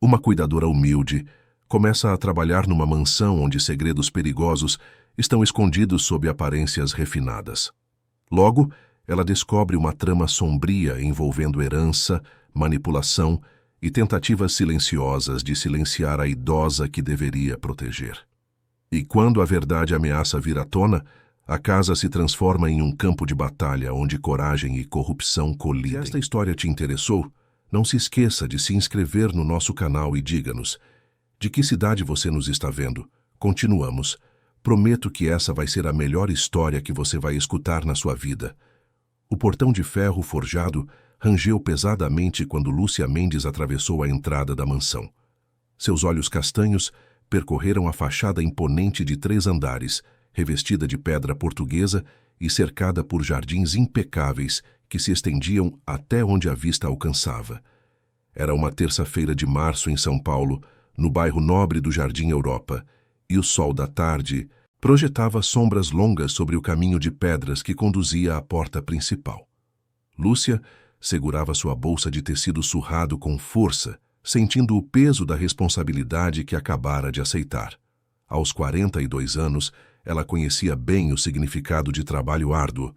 Uma cuidadora humilde começa a trabalhar numa mansão onde segredos perigosos estão escondidos sob aparências refinadas. Logo, ela descobre uma trama sombria envolvendo herança, manipulação e tentativas silenciosas de silenciar a idosa que deveria proteger. E quando a verdade ameaça vir à tona, a casa se transforma em um campo de batalha onde coragem e corrupção colidem. Se esta história te interessou, não se esqueça de se inscrever no nosso canal e diga-nos: de que cidade você nos está vendo? Continuamos. Prometo que essa vai ser a melhor história que você vai escutar na sua vida. O portão de ferro forjado rangeu pesadamente quando Lúcia Mendes atravessou a entrada da mansão. Seus olhos castanhos percorreram a fachada imponente de 3 andares, revestida de pedra portuguesa e cercada por jardins impecáveis que se estendiam até onde a vista alcançava. Era uma terça-feira de março em São Paulo, no bairro nobre do Jardim Europa, e o sol da tarde projetava sombras longas sobre o caminho de pedras que conduzia à porta principal. Lúcia segurava sua bolsa de tecido surrado com força, sentindo o peso da responsabilidade que acabara de aceitar. Aos 42 anos, ela conhecia bem o significado de trabalho árduo.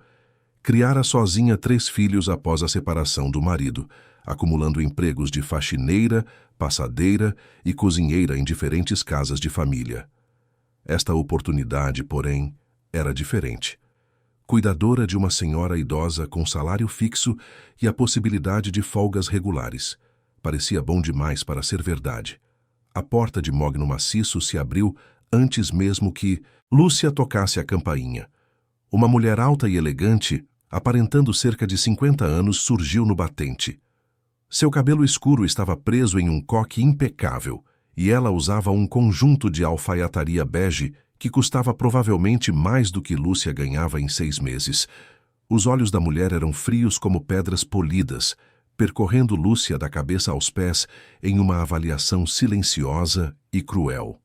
Criara sozinha 3 filhos após a separação do marido, acumulando empregos de faxineira, passadeira e cozinheira em diferentes casas de família. Esta oportunidade, porém, era diferente. Cuidadora de uma senhora idosa com salário fixo e a possibilidade de folgas regulares. Parecia bom demais para ser verdade. A porta de mogno maciço se abriu antes mesmo que Lúcia tocasse a campainha. Uma mulher alta e elegante, aparentando cerca de 50 anos, surgiu no batente. Seu cabelo escuro estava preso em um coque impecável, e ela usava um conjunto de alfaiataria bege que custava provavelmente mais do que Lúcia ganhava em 6 meses. Os olhos da mulher eram frios como pedras polidas, percorrendo Lúcia da cabeça aos pés em uma avaliação silenciosa e cruel.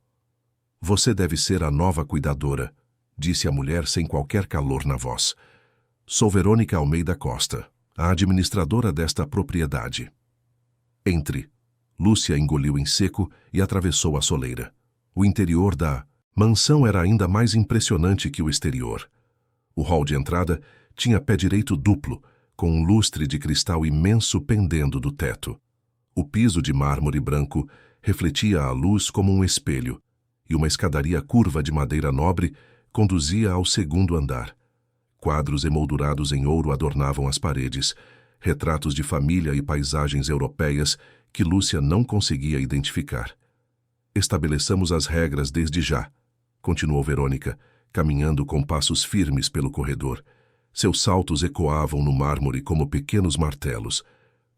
"Você deve ser a nova cuidadora", disse a mulher sem qualquer calor na voz. "Sou Verônica Almeida Costa, a administradora desta propriedade." "Entre." Lúcia engoliu em seco e atravessou a soleira. O interior da mansão era ainda mais impressionante que o exterior. O hall de entrada tinha pé direito duplo, com um lustre de cristal imenso pendendo do teto. O piso de mármore branco refletia a luz como um espelho, e uma escadaria curva de madeira nobre conduzia ao 2º andar. Quadros emoldurados em ouro adornavam as paredes, retratos de família e paisagens europeias que Lúcia não conseguia identificar. "Estabeleçamos as regras desde já", continuou Verônica, caminhando com passos firmes pelo corredor. Seus saltos ecoavam no mármore como pequenos martelos.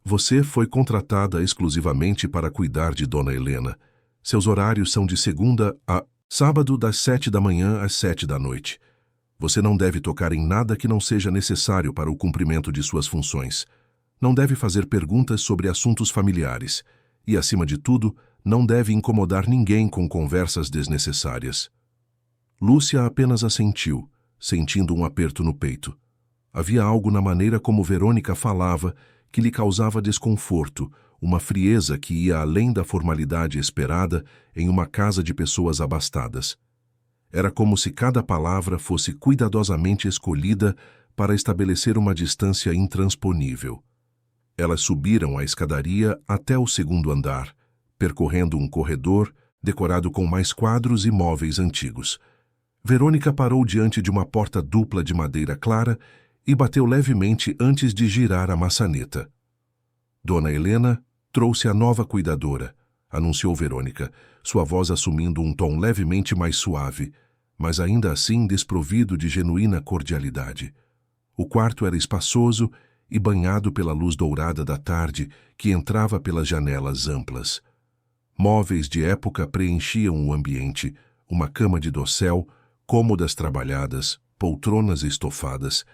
"Você foi contratada exclusivamente para cuidar de Dona Helena. Seus horários são de segunda a sábado, das 7 da manhã às 7 da noite. Você não deve tocar em nada que não seja necessário para o cumprimento de suas funções. Não deve fazer perguntas sobre assuntos familiares. E, acima de tudo, não deve incomodar ninguém com conversas desnecessárias." Lúcia apenas assentiu, sentindo um aperto no peito. Havia algo na maneira como Verônica falava que lhe causava desconforto, uma frieza que ia além da formalidade esperada em uma casa de pessoas abastadas. Era como se cada palavra fosse cuidadosamente escolhida para estabelecer uma distância intransponível. Elas subiram a escadaria até o 2º andar, percorrendo um corredor decorado com mais quadros e móveis antigos. Verônica parou diante de uma porta dupla de madeira clara e bateu levemente antes de girar a maçaneta. "Dona Helena trouxe a nova cuidadora", anunciou Verônica, sua voz assumindo um tom levemente mais suave, mas ainda assim desprovido de genuína cordialidade. O quarto era espaçoso e banhado pela luz dourada da tarde que entrava pelas janelas amplas. Móveis de época preenchiam o ambiente, uma cama de dossel, cômodas trabalhadas, poltronas estofadas,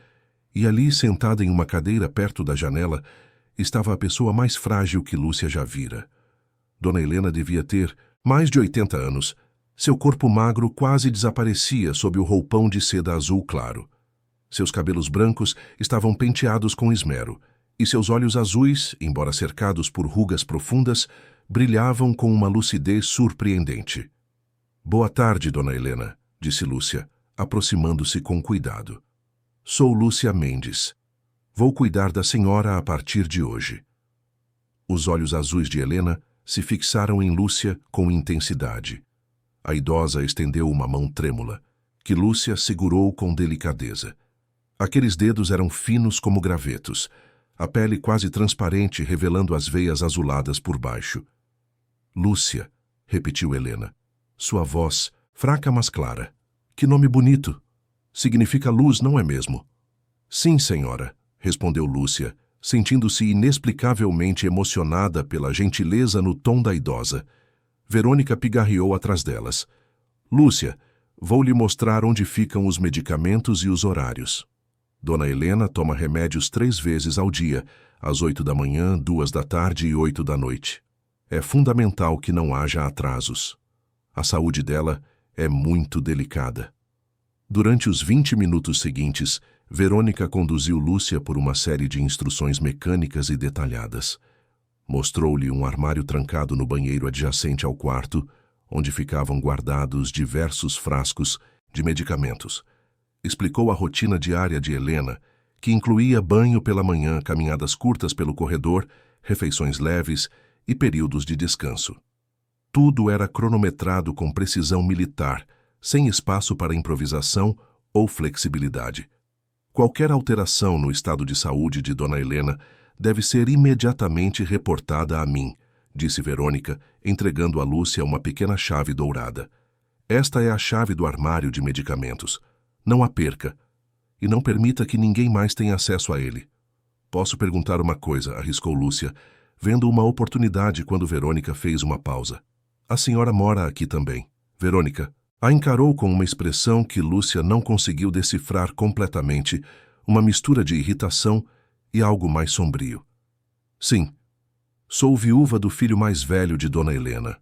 e ali, sentada em uma cadeira perto da janela, estava a pessoa mais frágil que Lúcia já vira. Dona Helena devia ter mais de 80 anos. Seu corpo magro quase desaparecia sob o roupão de seda azul claro. Seus cabelos brancos estavam penteados com esmero, e seus olhos azuis, embora cercados por rugas profundas, brilhavam com uma lucidez surpreendente. Boa tarde, dona Helena, disse Lúcia, aproximando-se com cuidado. Sou Lúcia Mendes. Vou cuidar da senhora a partir de hoje. Os olhos azuis de Helena se fixaram em Lúcia com intensidade. A idosa estendeu uma mão trêmula, que Lúcia segurou com delicadeza. Aqueles dedos eram finos como gravetos, a pele quase transparente revelando as veias azuladas por baixo. Lúcia, repetiu Helena. Sua voz, fraca mas clara. Que nome bonito! Significa luz, não é mesmo? Sim, senhora, respondeu Lúcia, sentindo-se inexplicavelmente emocionada pela gentileza no tom da idosa. Verônica pigarreou atrás delas. Lúcia, vou lhe mostrar onde ficam os medicamentos e os horários. Dona Helena toma remédios 3 vezes ao dia, às 8 da manhã, 2 da tarde e 8 da noite. É fundamental que não haja atrasos. A saúde dela é muito delicada. Durante os 20 minutos seguintes, Verônica conduziu Lúcia por uma série de instruções mecânicas e detalhadas. Mostrou-lhe um armário trancado no banheiro adjacente ao quarto, onde ficavam guardados diversos frascos de medicamentos. Explicou a rotina diária de Helena, que incluía banho pela manhã, caminhadas curtas pelo corredor, refeições leves e períodos de descanso. Tudo era cronometrado com precisão militar, sem espaço para improvisação ou flexibilidade. Qualquer alteração no estado de saúde de Dona Helena deve ser imediatamente reportada a mim, disse Verônica, entregando a Lúcia uma pequena chave dourada. Esta é a chave do armário de medicamentos. Não a perca. E não permita que ninguém mais tenha acesso a ele. Posso perguntar uma coisa, arriscou Lúcia, vendo uma oportunidade quando Verônica fez uma pausa. A senhora mora aqui também. Verônica a encarou com uma expressão que Lúcia não conseguiu decifrar completamente, uma mistura de irritação e algo mais sombrio. Sim, sou viúva do filho mais velho de Dona Helena.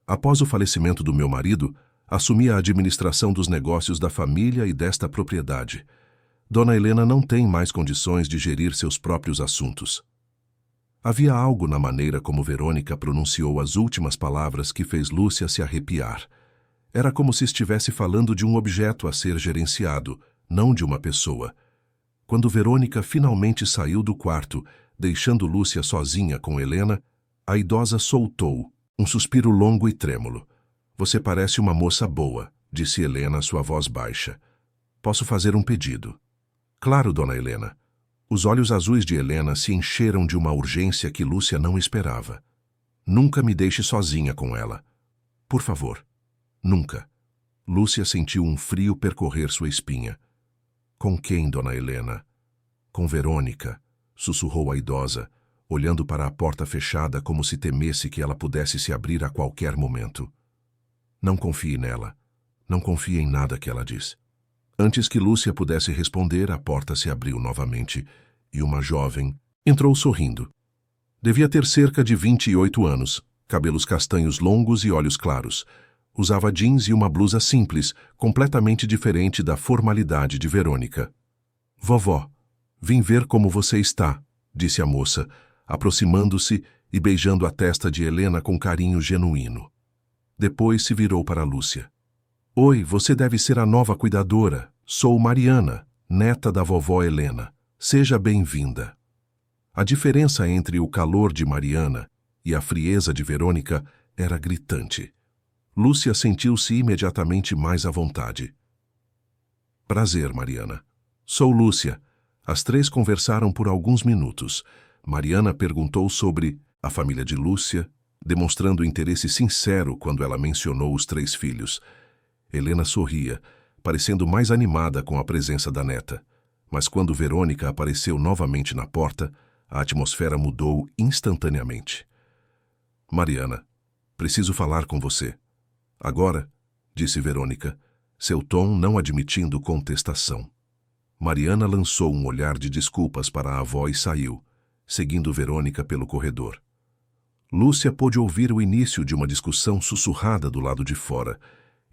Após o falecimento do meu marido, assumi a administração dos negócios da família e desta propriedade. Dona Helena não tem mais condições de gerir seus próprios assuntos. Havia algo na maneira como Verônica pronunciou as últimas palavras que fez Lúcia se arrepiar. Era como se estivesse falando de um objeto a ser gerenciado, não de uma pessoa. Quando Verônica finalmente saiu do quarto, deixando Lúcia sozinha com Helena, a idosa soltou um suspiro longo e trêmulo. Você parece uma moça boa, disse Helena, sua voz baixa. Posso fazer um pedido? Claro, dona Helena. Os olhos azuis de Helena se encheram de uma urgência que Lúcia não esperava. Nunca me deixe sozinha com ela. Por favor. Nunca. Lúcia sentiu um frio percorrer sua espinha. Com quem, dona Helena? Com Verônica, sussurrou a idosa, olhando para a porta fechada como se temesse que ela pudesse se abrir a qualquer momento. Não confie nela. Não confie em nada que ela diz. Antes que Lúcia pudesse responder, a porta se abriu novamente e uma jovem entrou sorrindo. Devia ter cerca de 28 anos, cabelos castanhos longos e olhos claros. Usava jeans e uma blusa simples, completamente diferente da formalidade de Verônica. Vovó, vim ver como você está, disse a moça, aproximando-se e beijando a testa de Helena com carinho genuíno. Depois se virou para Lúcia. Oi, você deve ser a nova cuidadora. Sou Mariana, neta da vovó Helena. Seja bem-vinda. A diferença entre o calor de Mariana e a frieza de Verônica era gritante. Lúcia sentiu-se imediatamente mais à vontade. Prazer, Mariana. Sou Lúcia. As três conversaram por alguns minutos. Mariana perguntou sobre a família de Lúcia, demonstrando interesse sincero quando ela mencionou os 3 filhos. Helena sorria, parecendo mais animada com a presença da neta. Mas quando Verônica apareceu novamente na porta, a atmosfera mudou instantaneamente. Mariana, preciso falar com você. Agora, disse Verônica, seu tom não admitindo contestação. Mariana lançou um olhar de desculpas para a avó e saiu, seguindo Verônica pelo corredor. Lúcia pôde ouvir o início de uma discussão sussurrada do lado de fora,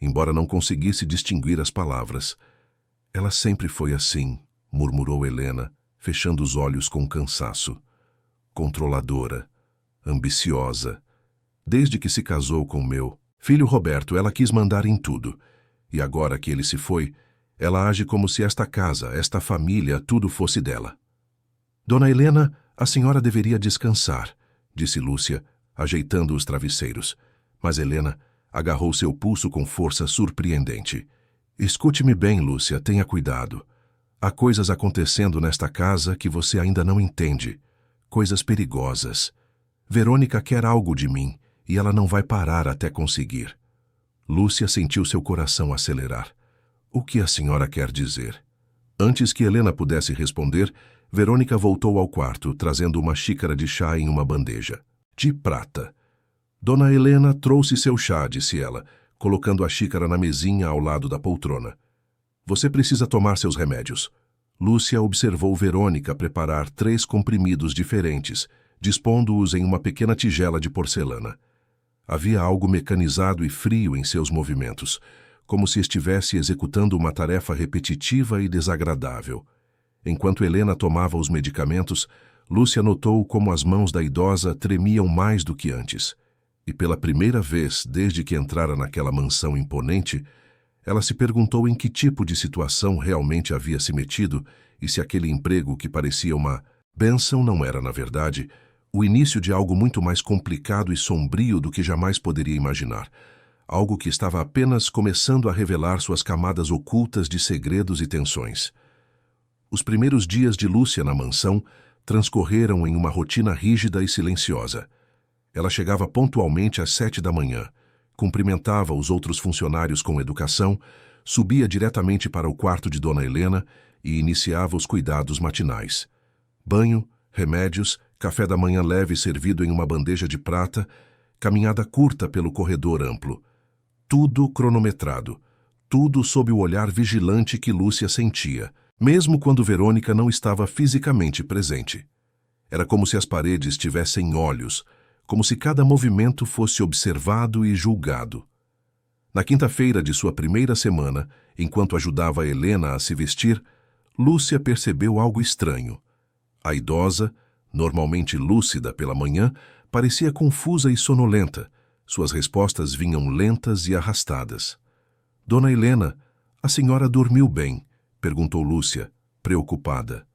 embora não conseguisse distinguir as palavras. Ela sempre foi assim, murmurou Helena, fechando os olhos com cansaço. Controladora, ambiciosa, Desde que se casou com meu filho Roberto, ela quis mandar em tudo. E agora que ele se foi, ela age como se esta casa, esta família, tudo fosse dela. Dona Helena, a senhora deveria descansar, disse Lúcia, ajeitando os travesseiros. Mas Helena agarrou seu pulso com força surpreendente. Escute-me bem, Lúcia, tenha cuidado. Há coisas acontecendo nesta casa que você ainda não entende. Coisas perigosas. Verônica quer algo de mim e ela não vai parar até conseguir. Lúcia sentiu seu coração acelerar. O que a senhora quer dizer? Antes que Helena pudesse responder, Verônica voltou ao quarto, trazendo uma xícara de chá em uma bandeja. De prata. Dona Helena trouxe seu chá, disse ela, colocando a xícara na mesinha ao lado da poltrona. Você precisa tomar seus remédios. Lúcia observou Verônica preparar 3 comprimidos diferentes, dispondo-os em uma pequena tigela de porcelana. Havia algo mecanizado e frio em seus movimentos, como se estivesse executando uma tarefa repetitiva e desagradável. Enquanto Helena tomava os medicamentos, Lúcia notou como as mãos da idosa tremiam mais do que antes. E pela primeira vez desde que entrara naquela mansão imponente, ela se perguntou em que tipo de situação realmente havia se metido e se aquele emprego que parecia uma bênção não era, na verdade, o início de algo muito mais complicado e sombrio do que jamais poderia imaginar. Algo que estava apenas começando a revelar suas camadas ocultas de segredos e tensões. Os primeiros dias de Lúcia na mansão transcorreram em uma rotina rígida e silenciosa. Ela chegava pontualmente às 7 da manhã, cumprimentava os outros funcionários com educação, subia diretamente para o quarto de Dona Helena e iniciava os cuidados matinais. Banho, remédios, café da manhã leve servido em uma bandeja de prata, caminhada curta pelo corredor amplo. Tudo cronometrado, tudo sob o olhar vigilante que Lúcia sentia, mesmo quando Verônica não estava fisicamente presente. Era como se as paredes tivessem olhos, como se cada movimento fosse observado e julgado. Na quinta-feira de sua primeira semana, enquanto ajudava Helena a se vestir, Lúcia percebeu algo estranho. A idosa, normalmente lúcida pela manhã, parecia confusa e sonolenta. Suas respostas vinham lentas e arrastadas. Dona Helena, a senhora dormiu bem? Perguntou Lúcia, preocupada.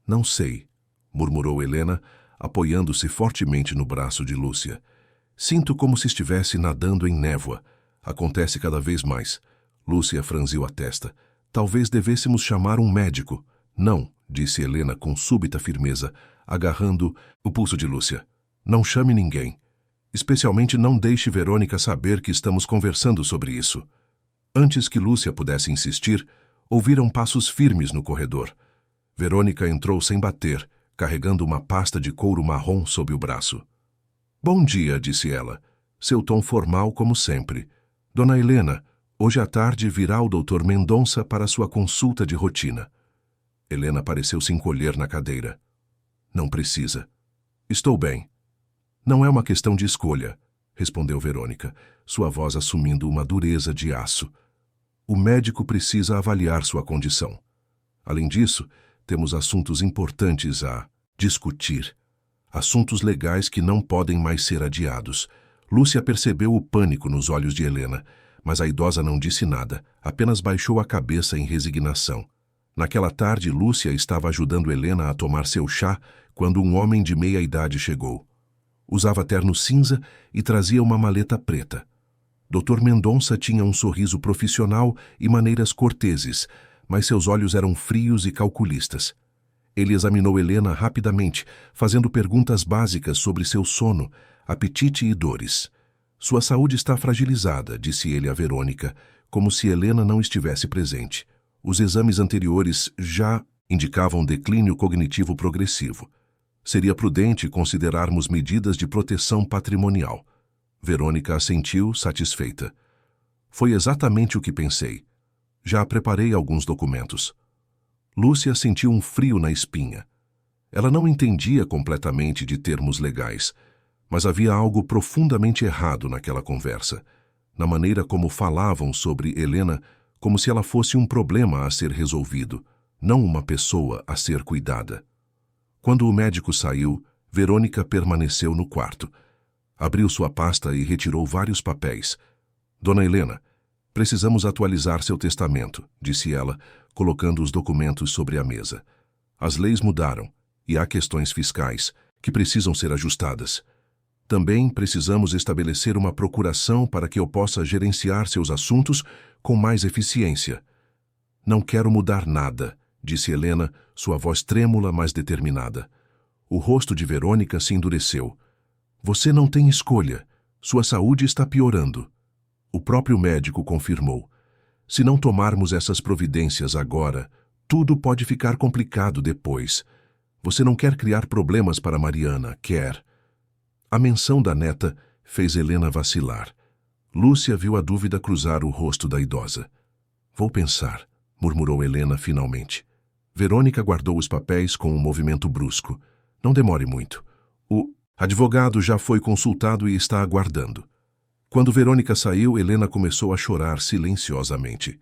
Não sei, murmurou Helena, apoiando-se fortemente no braço de Lúcia. Sinto como se estivesse nadando em névoa. Acontece cada vez mais. Lúcia franziu a testa. Talvez devêssemos chamar um médico. Não, disse Helena com súbita firmeza, agarrando o pulso de Lúcia. Não chame ninguém. Especialmente não deixe Verônica saber que estamos conversando sobre isso. Antes que Lúcia pudesse insistir, ouviram passos firmes no corredor. Verônica entrou sem bater, carregando uma pasta de couro marrom sob o braço. Bom dia, disse ela, seu tom formal como sempre. Dona Helena, hoje à tarde virá o Dr. Mendonça para sua consulta de rotina. Helena pareceu se encolher na cadeira. Não precisa. Estou bem. Não é uma questão de escolha, respondeu Verônica, sua voz assumindo uma dureza de aço. O médico precisa avaliar sua condição. Além disso, temos assuntos importantes a discutir. Assuntos legais que não podem mais ser adiados. Lúcia percebeu o pânico nos olhos de Helena, mas a idosa não disse nada, apenas baixou a cabeça em resignação. Naquela tarde, Lúcia estava ajudando Helena a tomar seu chá quando um homem de meia idade chegou. Usava terno cinza e trazia uma maleta preta. Dr. Mendonça tinha um sorriso profissional e maneiras corteses, mas seus olhos eram frios e calculistas. Ele examinou Helena rapidamente, fazendo perguntas básicas sobre seu sono, apetite e dores. Sua saúde está fragilizada, disse ele a Verônica, como se Helena não estivesse presente. Os exames anteriores já indicavam declínio cognitivo progressivo. Seria prudente considerarmos medidas de proteção patrimonial. Verônica assentiu, satisfeita. Foi exatamente o que pensei. Já preparei alguns documentos. Lúcia sentiu um frio na espinha. Ela não entendia completamente de termos legais, mas havia algo profundamente errado naquela conversa, na maneira como falavam sobre Helena, como se ela fosse um problema a ser resolvido, não uma pessoa a ser cuidada. Quando o médico saiu, Verônica permaneceu no quarto. Abriu sua pasta e retirou vários papéis. Dona Helena, precisamos atualizar seu testamento, disse ela, colocando os documentos sobre a mesa. As leis mudaram e há questões fiscais que precisam ser ajustadas. Também precisamos estabelecer uma procuração para que eu possa gerenciar seus assuntos com mais eficiência. Não quero mudar nada, disse Helena, sua voz trêmula, mas determinada. O rosto de Verônica se endureceu. Você não tem escolha. Sua saúde está piorando. O próprio médico confirmou. Se não tomarmos essas providências agora, tudo pode ficar complicado depois. Você não quer criar problemas para Mariana, quer? A menção da neta fez Helena vacilar. Lúcia viu a dúvida cruzar o rosto da idosa. Vou pensar, murmurou Helena finalmente. Verônica guardou os papéis com um movimento brusco. Não demore muito. O advogado já foi consultado e está aguardando. Quando Verônica saiu, Helena começou a chorar silenciosamente.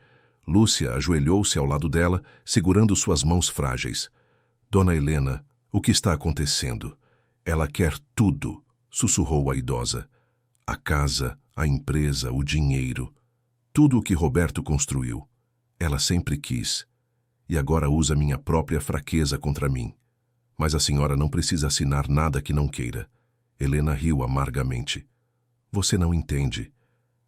Lúcia ajoelhou-se ao lado dela, segurando suas mãos frágeis. Dona Helena, o que está acontecendo? Ela quer tudo, sussurrou a idosa. A casa, a empresa, o dinheiro. Tudo o que Roberto construiu. Ela sempre quis. E agora usa minha própria fraqueza contra mim. Mas a senhora não precisa assinar nada que não queira. Helena riu amargamente. Você não entende.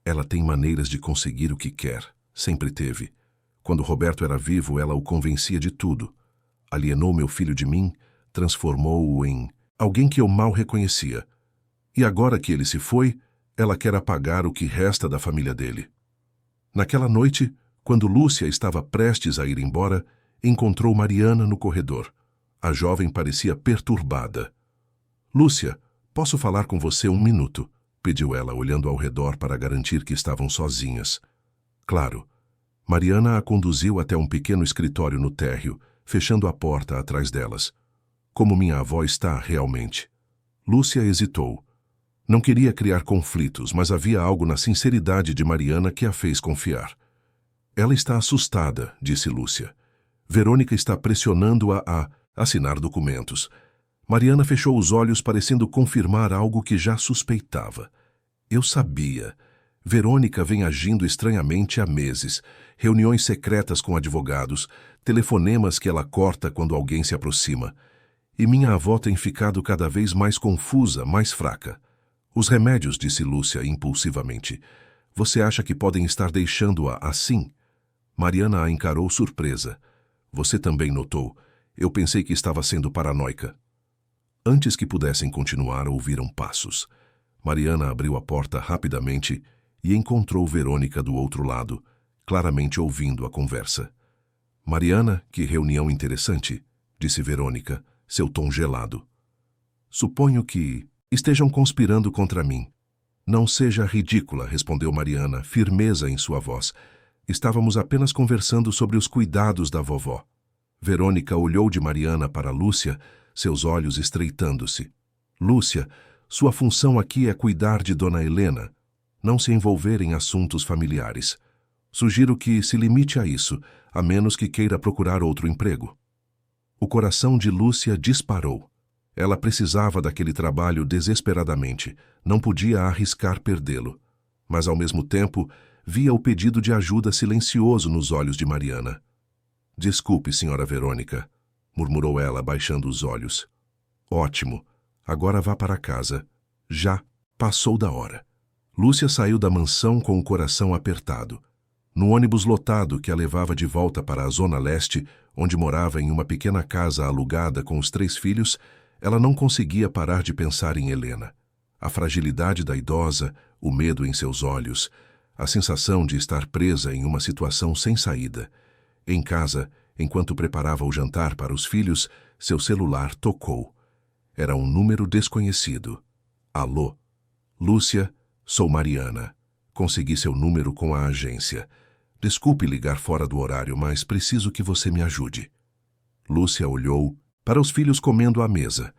Ela tem maneiras de conseguir o que quer. Sempre teve. Quando Roberto era vivo, ela o convencia de tudo. Alienou meu filho de mim, transformou-o em alguém que eu mal reconhecia. E agora que ele se foi, ela quer apagar o que resta da família dele. Naquela noite, quando Lúcia estava prestes a ir embora, encontrou Mariana no corredor. A jovem parecia perturbada. Lúcia, posso falar com você um minuto? Pediu ela, olhando ao redor para garantir que estavam sozinhas. Claro. Mariana a conduziu até um pequeno escritório no térreo, fechando a porta atrás delas. Como minha avó está realmente? Lúcia hesitou. Não queria criar conflitos, mas havia algo na sinceridade de Mariana que a fez confiar. Ela está assustada, disse Lúcia. Verônica está pressionando-a a assinar documentos. Mariana fechou os olhos, parecendo confirmar algo que já suspeitava. Eu sabia. Verônica vem agindo estranhamente há meses. Reuniões secretas com advogados, telefonemas que ela corta quando alguém se aproxima. E minha avó tem ficado cada vez mais confusa, mais fraca. Os remédios, disse Lúcia impulsivamente. Você acha que podem estar deixando-a assim? Mariana a encarou surpresa. Você também notou. Eu pensei que estava sendo paranoica. Antes que pudessem continuar, ouviram passos. Mariana abriu a porta rapidamente e encontrou Verônica do outro lado, claramente ouvindo a conversa. Mariana, que reunião interessante, disse Verônica, seu tom gelado. Suponho que estejam conspirando contra mim. Não seja ridícula, respondeu Mariana, firmeza em sua voz. Estávamos apenas conversando sobre os cuidados da vovó. Verônica olhou de Mariana para Lúcia, seus olhos estreitando-se. Lúcia, sua função aqui é cuidar de Dona Helena, não se envolver em assuntos familiares. Sugiro que se limite a isso, a menos que queira procurar outro emprego. O coração de Lúcia disparou. Ela precisava daquele trabalho desesperadamente, não podia arriscar perdê-lo. Mas, ao mesmo tempo, via o pedido de ajuda silencioso nos olhos de Mariana. Desculpe, senhora Verônica, murmurou ela, baixando os olhos. Ótimo. Agora vá para casa. Já passou da hora. Lúcia saiu da mansão com o coração apertado. No ônibus lotado que a levava de volta para a Zona Leste, onde morava em uma pequena casa alugada com os 3 filhos, ela não conseguia parar de pensar em Helena. A fragilidade da idosa, o medo em seus olhos, a sensação de estar presa em uma situação sem saída. Em casa, enquanto preparava o jantar para os filhos, seu celular tocou. Era um número desconhecido. Alô? Lúcia, sou Mariana. Consegui seu número com a agência. Desculpe ligar fora do horário, mas preciso que você me ajude. Lúcia olhou para os filhos comendo à mesa,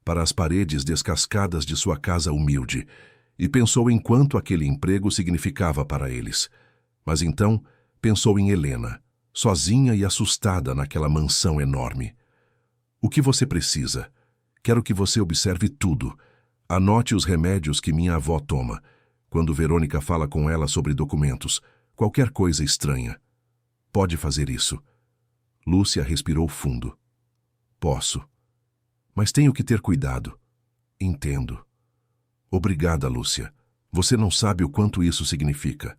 para as paredes descascadas de sua casa humilde, e pensou em quanto aquele emprego significava para eles. Mas então pensou em Helena, sozinha e assustada naquela mansão enorme. O que você precisa? Quero que você observe tudo. Anote os remédios que minha avó toma. Quando Verônica fala com ela sobre documentos, qualquer coisa estranha. Pode fazer isso. Lúcia respirou fundo. Posso. Mas tenho que ter cuidado. Entendo. Obrigada, Lúcia. Você não sabe o quanto isso significa.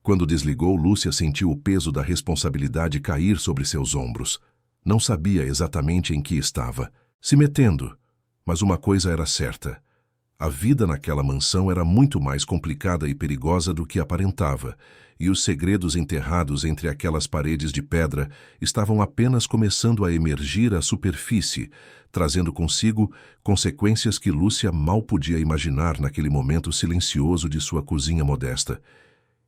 Quando desligou, Lúcia sentiu o peso da responsabilidade cair sobre seus ombros. Não sabia exatamente em que estava, se metendo, mas uma coisa era certa. A vida naquela mansão era muito mais complicada e perigosa do que aparentava, e os segredos enterrados entre aquelas paredes de pedra estavam apenas começando a emergir à superfície, trazendo consigo consequências que Lúcia mal podia imaginar naquele momento silencioso de sua cozinha modesta.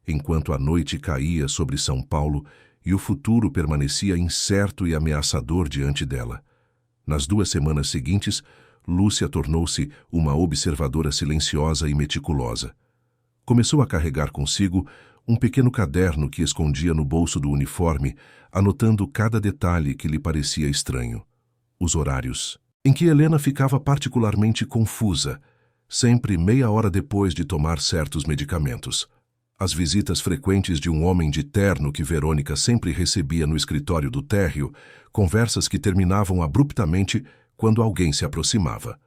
Enquanto a noite caía sobre São Paulo e o futuro permanecia incerto e ameaçador diante dela. Nas 2 semanas seguintes, Lúcia tornou-se uma observadora silenciosa e meticulosa. Começou a carregar consigo um pequeno caderno que escondia no bolso do uniforme, anotando cada detalhe que lhe parecia estranho. Os horários, em que Helena ficava particularmente confusa, sempre meia hora depois de tomar certos medicamentos. As visitas frequentes de um homem de terno que Verônica sempre recebia no escritório do térreo, conversas que terminavam abruptamente quando alguém se aproximava.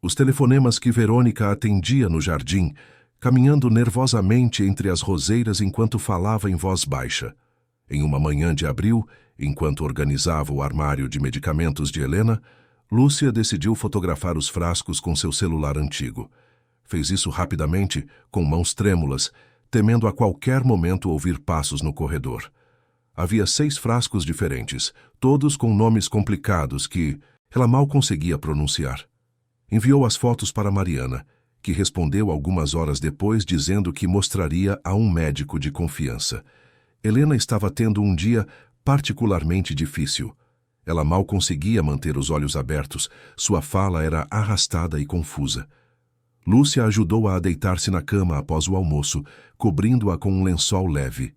Os telefonemas que Verônica atendia no jardim, caminhando nervosamente entre as roseiras enquanto falava em voz baixa. Em uma manhã de abril, enquanto organizava o armário de medicamentos de Helena, Lúcia decidiu fotografar os frascos com seu celular antigo. Fez isso rapidamente, com mãos trêmulas, temendo a qualquer momento ouvir passos no corredor. Havia 6 frascos diferentes, todos com nomes complicados que ela mal conseguia pronunciar. Enviou as fotos para Mariana, que respondeu algumas horas depois dizendo que mostraria a um médico de confiança. Helena estava tendo um dia particularmente difícil. Ela mal conseguia manter os olhos abertos, sua fala era arrastada e confusa. Lúcia ajudou-a a deitar-se na cama após o almoço, cobrindo-a com um lençol leve.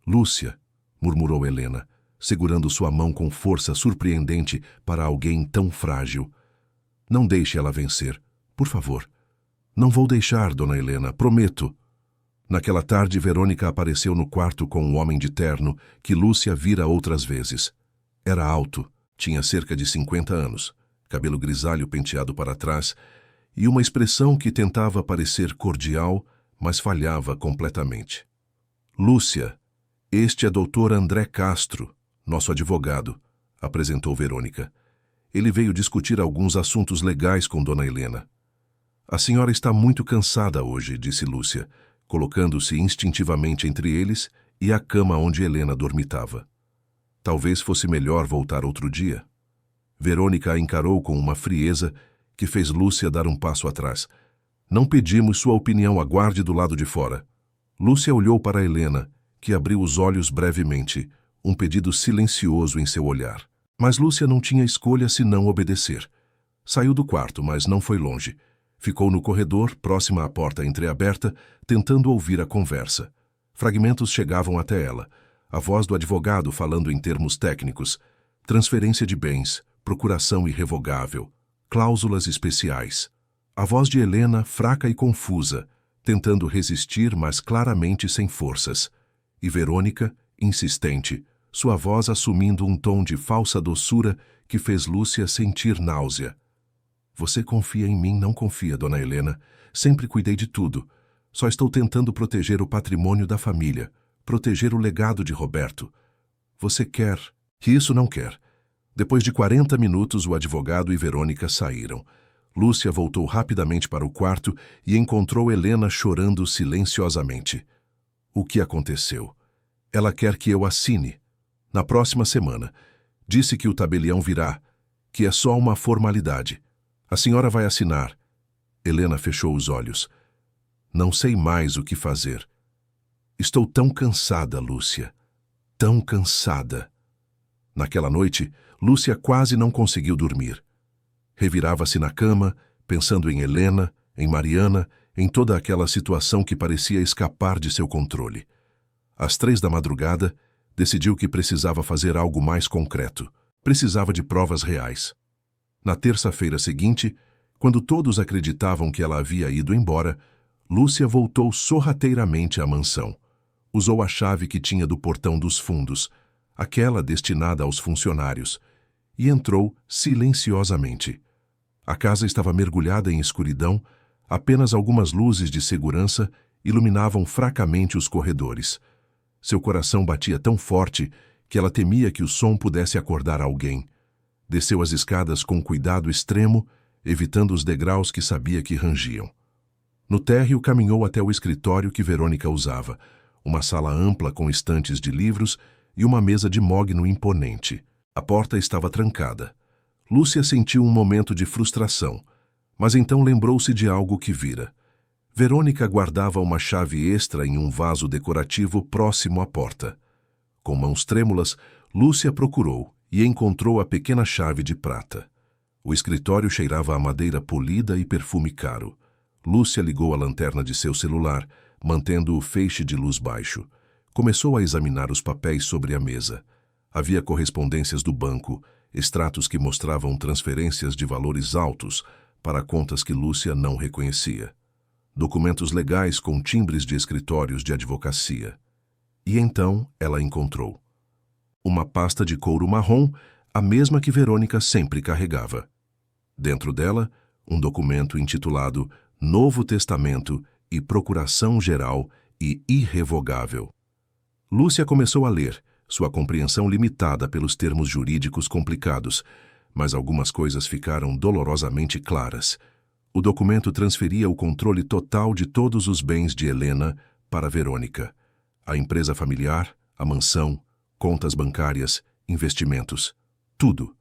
Lúcia, murmurou Helena, segurando sua mão com força surpreendente para alguém tão frágil. Não deixe ela vencer, por favor. Não vou deixar, dona Helena, prometo. Naquela tarde, Verônica apareceu no quarto com um homem de terno que Lúcia vira outras vezes. Era alto, tinha cerca de 50 anos, cabelo grisalho penteado para trás e uma expressão que tentava parecer cordial, mas falhava completamente. Lúcia, este é Dr. André Castro, nosso advogado, apresentou Verônica. Ele veio discutir alguns assuntos legais com dona Helena. A senhora está muito cansada hoje, disse Lúcia, colocando-se instintivamente entre eles e a cama onde Helena dormitava. Talvez fosse melhor voltar outro dia. Verônica a encarou com uma frieza que fez Lúcia dar um passo atrás. Não pedimos sua opinião, aguarde do lado de fora. Lúcia olhou para Helena, que abriu os olhos brevemente, um pedido silencioso em seu olhar. Mas Lúcia não tinha escolha senão obedecer. Saiu do quarto, mas não foi longe. Ficou no corredor, próxima à porta entreaberta, tentando ouvir a conversa. Fragmentos chegavam até ela. A voz do advogado falando em termos técnicos. Transferência de bens, procuração irrevogável, cláusulas especiais. A voz de Helena, fraca e confusa, tentando resistir, mas claramente sem forças. E Verônica, insistente, sua voz assumindo um tom de falsa doçura que fez Lúcia sentir náusea. Você confia em mim, não confia, dona Helena. Sempre cuidei de tudo. Só estou tentando proteger o patrimônio da família, proteger o legado de Roberto. Você quer, que isso não quer. Depois de 40 minutos, o advogado e Verônica saíram. Lúcia voltou rapidamente para o quarto e encontrou Helena chorando silenciosamente. O que aconteceu? Ela quer que eu assine. Na próxima semana. Disse que o tabelião virá, que é só uma formalidade. A senhora vai assinar. Helena fechou os olhos. Não sei mais o que fazer. Estou tão cansada, Lúcia. Tão cansada. Naquela noite, Lúcia quase não conseguiu dormir. Revirava-se na cama, pensando em Helena, em Mariana, em toda aquela situação que parecia escapar de seu controle. Às 3 da madrugada, decidiu que precisava fazer algo mais concreto. Precisava de provas reais. Na terça-feira seguinte, Quando todos acreditavam que ela havia ido embora, Lúcia voltou sorrateiramente à mansão. Usou a chave que tinha do portão dos fundos, aquela destinada aos funcionários, e entrou silenciosamente. A casa estava mergulhada em escuridão, apenas algumas luzes de segurança iluminavam fracamente os corredores. Seu coração batia tão forte que ela temia que o som pudesse acordar alguém. Desceu as escadas com cuidado extremo, evitando os degraus que sabia que rangiam. No térreo, caminhou até o escritório que Verônica usava, uma sala ampla com estantes de livros e uma mesa de mogno imponente. A porta estava trancada. Lúcia sentiu um momento de frustração, mas então lembrou-se de algo que vira. Verônica guardava uma chave extra em um vaso decorativo próximo à porta. Com mãos trêmulas, Lúcia procurou e encontrou a pequena chave de prata. O escritório cheirava a madeira polida e perfume caro. Lúcia ligou a lanterna de seu celular, mantendo o feixe de luz baixo. Começou a examinar os papéis sobre a mesa. Havia correspondências do banco, extratos que mostravam transferências de valores altos para contas que Lúcia não reconhecia. Documentos legais com timbres de escritórios de advocacia. E então ela encontrou uma pasta de couro marrom, a mesma que Verônica sempre carregava. Dentro dela, um documento intitulado Novo Testamento e Procuração Geral e Irrevogável. Lúcia começou a ler, sua compreensão limitada pelos termos jurídicos complicados, mas algumas coisas ficaram dolorosamente claras. O documento transferia o controle total de todos os bens de Helena para Verônica. A empresa familiar, a mansão, contas bancárias, investimentos, tudo.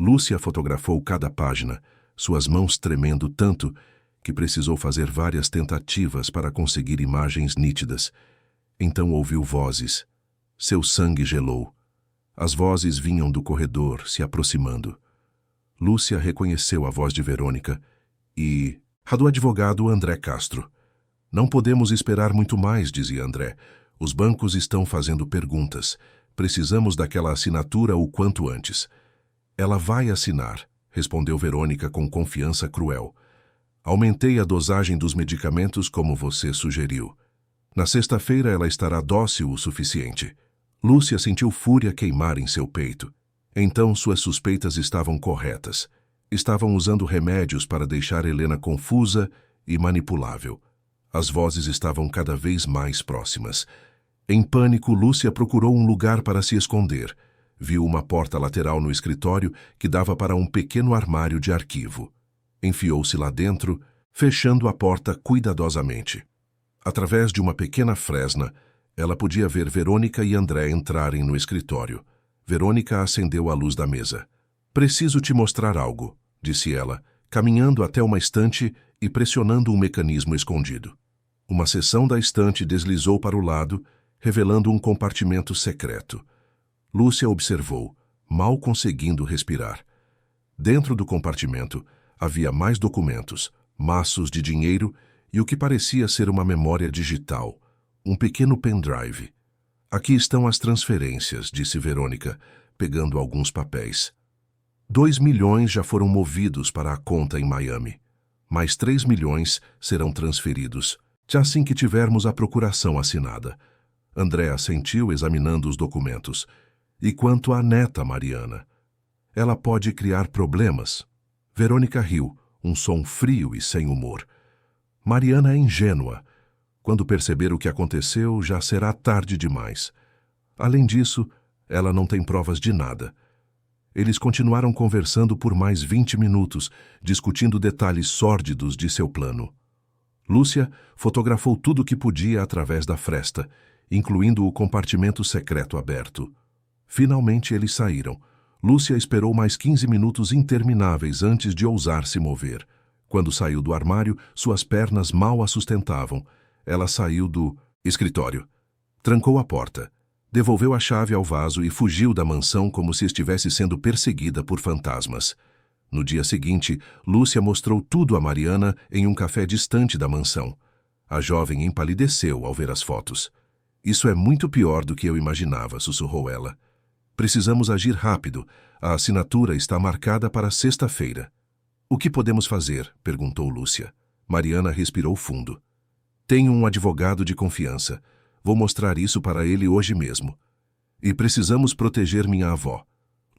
Lúcia fotografou cada página, suas mãos tremendo tanto que precisou fazer várias tentativas para conseguir imagens nítidas. Então ouviu vozes. Seu sangue gelou. As vozes vinham do corredor, se aproximando. Lúcia reconheceu a voz de Verônica e a do advogado André Castro. Não podemos esperar muito mais, dizia André. Os bancos estão fazendo perguntas. Precisamos daquela assinatura o quanto antes. Ela vai assinar, respondeu Verônica com confiança cruel. Aumentei a dosagem dos medicamentos como você sugeriu. Na sexta-feira ela estará dócil o suficiente. Lúcia sentiu fúria queimar em seu peito. Então suas suspeitas estavam corretas. Estavam usando remédios para deixar Helena confusa e manipulável. As vozes estavam cada vez mais próximas. Em pânico, Lúcia procurou um lugar para se esconder. Viu uma porta lateral no escritório que dava para um pequeno armário de arquivo. Enfiou-se lá dentro, fechando a porta cuidadosamente. Através de uma pequena fresna, ela podia ver Verônica e André entrarem no escritório. Verônica acendeu a luz da mesa. Preciso te mostrar algo, disse ela, caminhando até uma estante e pressionando um mecanismo escondido. Uma seção da estante deslizou para o lado, revelando um compartimento secreto. Lúcia observou, mal conseguindo respirar. Dentro do compartimento havia mais documentos, maços de dinheiro e o que parecia ser uma memória digital, um pequeno pendrive. Aqui estão as transferências, disse Verônica, pegando alguns papéis. 2 milhões já foram movidos para a conta em Miami. Mais 3 milhões serão transferidos, assim que tivermos a procuração assinada. André assentiu examinando os documentos. E quanto à neta Mariana? Ela pode criar problemas. Verônica riu, um som frio e sem humor. Mariana é ingênua. Quando perceber o que aconteceu, já será tarde demais. Além disso, ela não tem provas de nada. Eles continuaram conversando por mais 20 minutos, discutindo detalhes sórdidos de seu plano. Lúcia fotografou tudo o que podia através da fresta, incluindo o compartimento secreto aberto. Finalmente eles saíram. Lúcia esperou mais 15 minutos intermináveis antes de ousar se mover. Quando saiu do armário, suas pernas mal a sustentavam. Ela saiu do escritório. Trancou a porta. Devolveu a chave ao vaso e fugiu da mansão como se estivesse sendo perseguida por fantasmas. No dia seguinte, Lúcia mostrou tudo a Mariana em um café distante da mansão. A jovem empalideceu ao ver as fotos. Isso é muito pior do que eu imaginava, sussurrou ela. Precisamos agir rápido. A assinatura está marcada para sexta-feira. O que podemos fazer? Perguntou Lúcia. Mariana respirou fundo. Tenho um advogado de confiança. Vou mostrar isso para ele hoje mesmo. E precisamos proteger minha avó.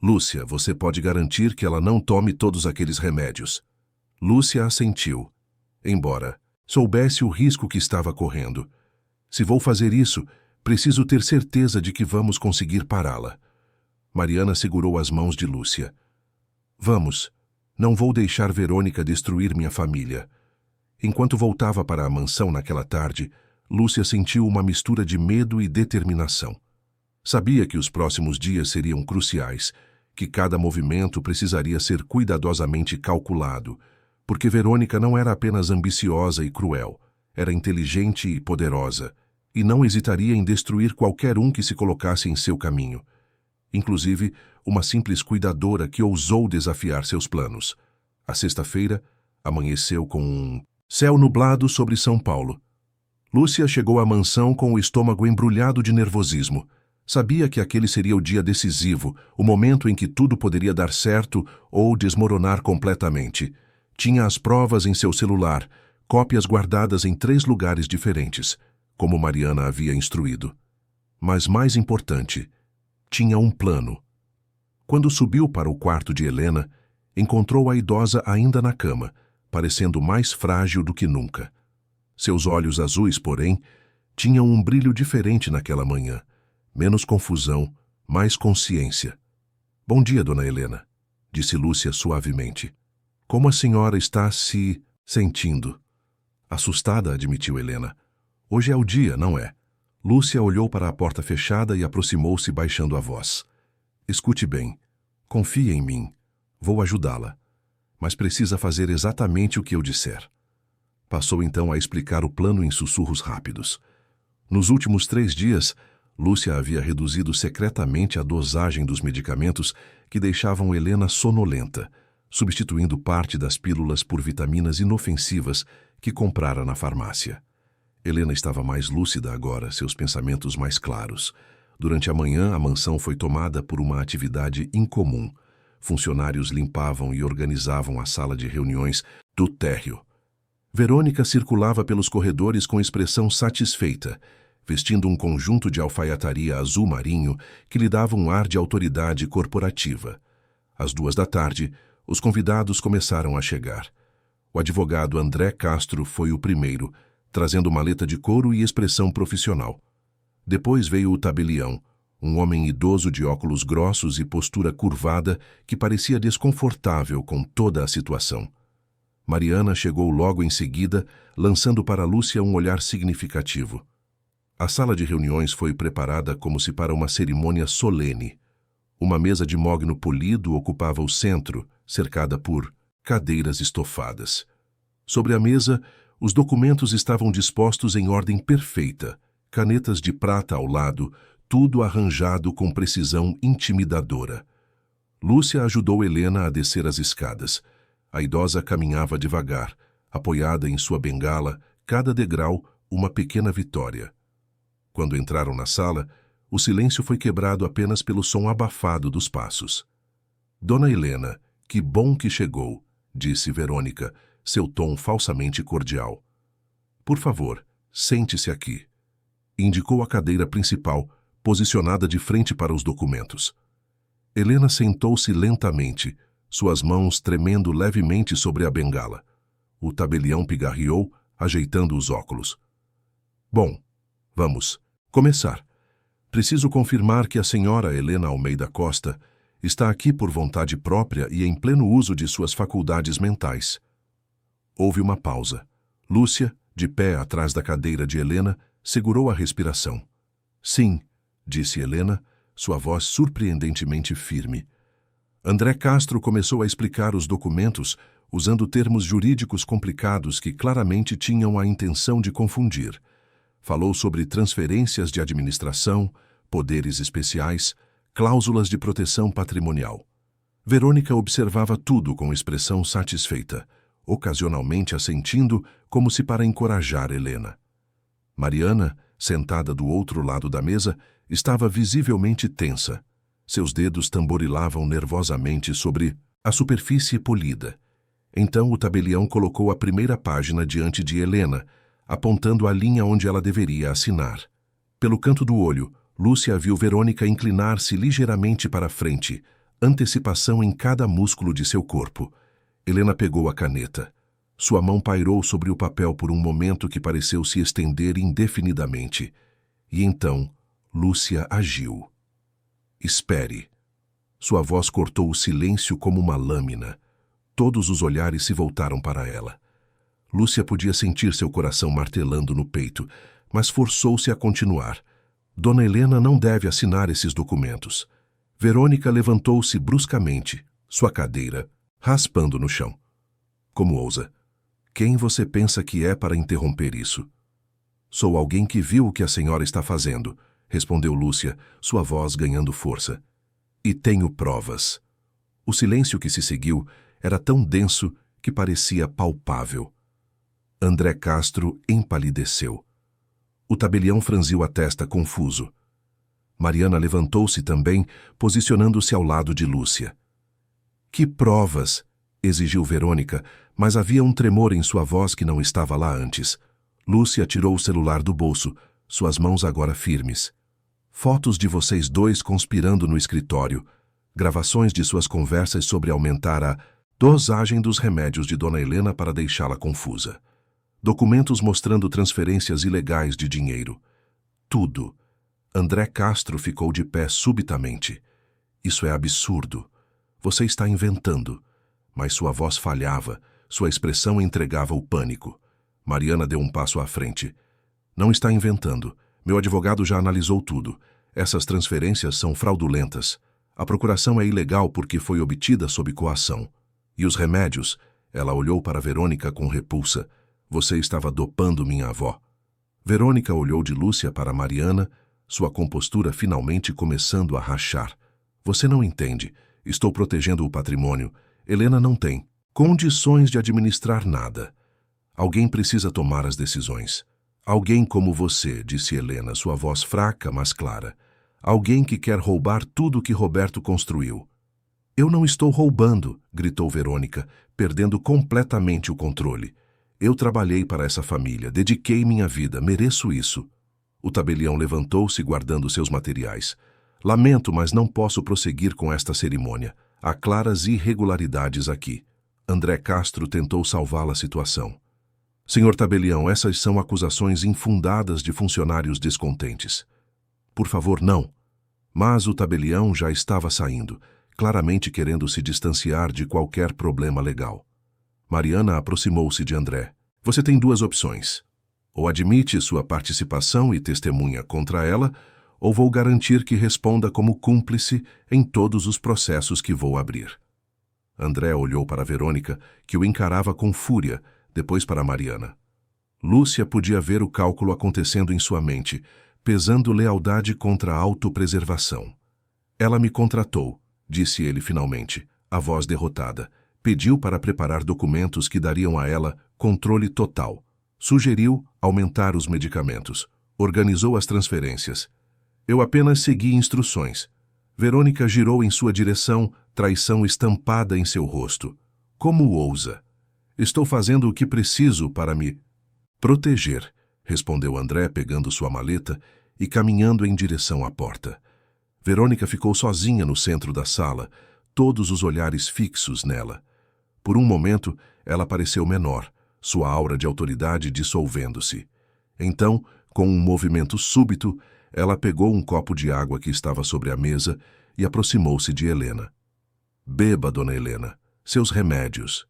Lúcia, você pode garantir que ela não tome todos aqueles remédios? Lúcia assentiu, embora soubesse o risco que estava correndo. Se vou fazer isso, preciso ter certeza de que vamos conseguir pará-la. Mariana segurou as mãos de Lúcia. Vamos. Não vou deixar Verônica destruir minha família. Enquanto voltava para a mansão naquela tarde, Lúcia sentiu uma mistura de medo e determinação. Sabia que os próximos dias seriam cruciais, que cada movimento precisaria ser cuidadosamente calculado, porque Verônica não era apenas ambiciosa e cruel, era inteligente e poderosa, e não hesitaria em destruir qualquer um que se colocasse em seu caminho. Inclusive, uma simples cuidadora que ousou desafiar seus planos. A sexta-feira amanheceu com um céu nublado sobre São Paulo. Lúcia chegou à mansão com o estômago embrulhado de nervosismo. Sabia que aquele seria o dia decisivo, o momento em que tudo poderia dar certo ou desmoronar completamente. Tinha as provas em seu celular, cópias guardadas em 3 lugares diferentes, como Mariana havia instruído. Mas mais importante, tinha um plano. Quando subiu para o quarto de Helena, encontrou a idosa ainda na cama, parecendo mais frágil do que nunca. Seus olhos azuis, porém, tinham um brilho diferente naquela manhã. Menos confusão, mais consciência. Bom dia, dona Helena, disse Lúcia suavemente. Como a senhora está se sentindo? Assustada, admitiu Helena. Hoje é o dia, não é? Lúcia olhou para a porta fechada e aproximou-se baixando a voz. Escute bem. Confie em mim. Vou ajudá-la. Mas precisa fazer exatamente o que eu disser. Passou então a explicar o plano em sussurros rápidos. Nos últimos 3 dias, Lúcia havia reduzido secretamente a dosagem dos medicamentos que deixavam Helena sonolenta, substituindo parte das pílulas por vitaminas inofensivas que comprara na farmácia. Helena estava mais lúcida agora, seus pensamentos mais claros. Durante a manhã, a mansão foi tomada por uma atividade incomum. Funcionários limpavam e organizavam a sala de reuniões do térreo. Verônica circulava pelos corredores com expressão satisfeita, vestindo um conjunto de alfaiataria azul marinho que lhe dava um ar de autoridade corporativa. Às 2 da tarde, os convidados começaram a chegar. O advogado André Castro foi o primeiro, trazendo maleta de couro e expressão profissional. Depois veio o tabelião, um homem idoso de óculos grossos e postura curvada que parecia desconfortável com toda a situação. Mariana chegou logo em seguida, lançando para Lúcia um olhar significativo. A sala de reuniões foi preparada como se para uma cerimônia solene. Uma mesa de mogno polido ocupava o centro, cercada por cadeiras estofadas. Sobre a mesa, os documentos estavam dispostos em ordem perfeita, canetas de prata ao lado, tudo arranjado com precisão intimidadora. Lúcia ajudou Helena a descer as escadas. A idosa caminhava devagar, apoiada em sua bengala, cada degrau uma pequena vitória. Quando entraram na sala, o silêncio foi quebrado apenas pelo som abafado dos passos. Dona Helena, que bom que chegou, disse Verônica, seu tom falsamente cordial. Por favor, sente-se aqui. Indicou a cadeira principal, posicionada de frente para os documentos. Helena sentou-se lentamente, suas mãos tremendo levemente sobre a bengala. O tabelião pigarreou, ajeitando os óculos. Bom, vamos começar. Preciso confirmar que a senhora Helena Almeida Costa está aqui por vontade própria e em pleno uso de suas faculdades mentais. Houve uma pausa. Lúcia, de pé atrás da cadeira de Helena, segurou a respiração. Sim, disse Helena, sua voz surpreendentemente firme. André Castro começou a explicar os documentos, usando termos jurídicos complicados que claramente tinham a intenção de confundir. Falou sobre transferências de administração, poderes especiais, cláusulas de proteção patrimonial. Verônica observava tudo com expressão satisfeita, ocasionalmente assentindo como se para encorajar Helena. Mariana, sentada do outro lado da mesa, estava visivelmente tensa. Seus dedos tamborilavam nervosamente sobre a superfície polida. Então o tabelião colocou a primeira página diante de Helena, apontando a linha onde ela deveria assinar. Pelo canto do olho, Lúcia viu Verônica inclinar-se ligeiramente para a frente, antecipação em cada músculo de seu corpo. Helena pegou a caneta. Sua mão pairou sobre o papel por um momento que pareceu se estender indefinidamente. E então, Lúcia agiu. Espere. Sua voz cortou o silêncio como uma lâmina. Todos os olhares se voltaram para ela. Lúcia podia sentir seu coração martelando no peito, mas forçou-se a continuar. Dona Helena não deve assinar esses documentos. Verônica levantou-se bruscamente, sua cadeira, raspando no chão. Como ousa? Quem você pensa que é para interromper isso? Sou alguém que viu o que a senhora está fazendo, respondeu Lúcia, sua voz ganhando força. E tenho provas. O silêncio que se seguiu era tão denso que parecia palpável. André Castro empalideceu. O tabelião franziu a testa confuso. Mariana levantou-se também, posicionando-se ao lado de Lúcia. Que provas? Exigiu Verônica, mas havia um tremor em sua voz que não estava lá antes. Lúcia tirou o celular do bolso, suas mãos agora firmes. Fotos de vocês dois conspirando no escritório, gravações de suas conversas sobre aumentar a dosagem dos remédios de Dona Helena para deixá-la confusa. Documentos mostrando transferências ilegais de dinheiro. Tudo. André Castro ficou de pé subitamente. Isso é absurdo. Você está inventando. Mas sua voz falhava, sua expressão entregava o pânico. Mariana deu um passo à frente. Não está inventando. Meu advogado já analisou tudo. Essas transferências são fraudulentas. A procuração é ilegal porque foi obtida sob coação. E os remédios? Ela olhou para Verônica com repulsa. Você estava dopando minha avó. Verônica olhou de Lúcia para Mariana, sua compostura finalmente começando a rachar. Você não entende. Estou protegendo o patrimônio. Helena não tem condições de administrar nada. Alguém precisa tomar as decisões. Alguém como você, disse Helena, sua voz fraca, mas clara. Alguém que quer roubar tudo que Roberto construiu. Eu não estou roubando, gritou Verônica, perdendo completamente o controle. Eu trabalhei para essa família, dediquei minha vida, mereço isso. O tabelião levantou-se guardando seus materiais. Lamento, mas não posso prosseguir com esta cerimônia. Há claras irregularidades aqui. André Castro tentou salvar a situação. Senhor tabelião, essas são acusações infundadas de funcionários descontentes. Por favor, não. Mas o tabelião já estava saindo, claramente querendo se distanciar de qualquer problema legal. Mariana aproximou-se de André. Você tem duas opções. Ou admite sua participação e testemunha contra ela, ou vou garantir que responda como cúmplice em todos os processos que vou abrir. André olhou para Verônica, que o encarava com fúria, depois para Mariana. Lúcia podia ver o cálculo acontecendo em sua mente, pesando lealdade contra a autopreservação. Ela me contratou, disse ele finalmente, a voz derrotada. Pediu para preparar documentos que dariam a ela controle total. Sugeriu aumentar os medicamentos. Organizou as transferências. Eu apenas segui instruções. Verônica girou em sua direção, traição estampada em seu rosto. Como ousa? Estou fazendo o que preciso para me proteger, respondeu André pegando sua maleta e caminhando em direção à porta. Verônica ficou sozinha no centro da sala, todos os olhares fixos nela. Por um momento, ela pareceu menor, sua aura de autoridade dissolvendo-se. Então, com um movimento súbito, ela pegou um copo de água que estava sobre a mesa e aproximou-se de Helena. Beba, dona Helena, seus remédios.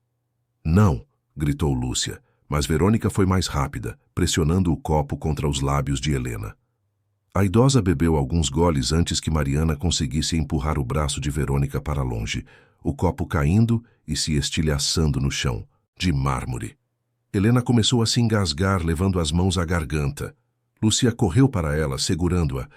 Não, gritou Lúcia, mas Verônica foi mais rápida, pressionando o copo contra os lábios de Helena. A idosa bebeu alguns goles antes que Mariana conseguisse empurrar o braço de Verônica para longe, o copo caindo e se estilhaçando no chão, de mármore. Helena começou a se engasgar, levando as mãos à garganta. Lúcia correu para ela, segurando-a.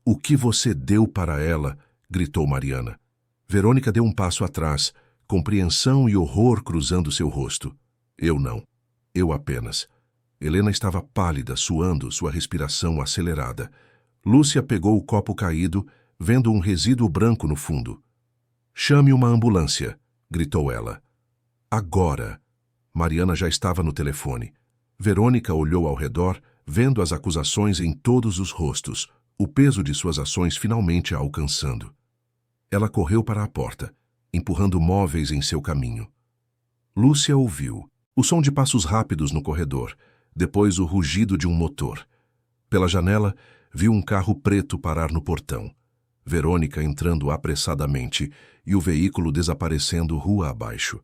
O que você deu para ela? Gritou Mariana. Verônica deu um passo atrás, compreensão e horror cruzando seu rosto. Eu não. Eu apenas. Helena estava pálida, suando, sua respiração acelerada. Lúcia pegou o copo caído, vendo um resíduo branco no fundo. Chame uma ambulância, gritou ela. Agora! Mariana já estava no telefone. Verônica olhou ao redor, vendo as acusações em todos os rostos, o peso de suas ações finalmente a alcançando. Ela correu para a porta, empurrando móveis em seu caminho. Lúcia ouviu o som de passos rápidos no corredor, depois o rugido de um motor. Pela janela, viu um carro preto parar no portão. Verônica entrando apressadamente e o veículo desaparecendo rua abaixo.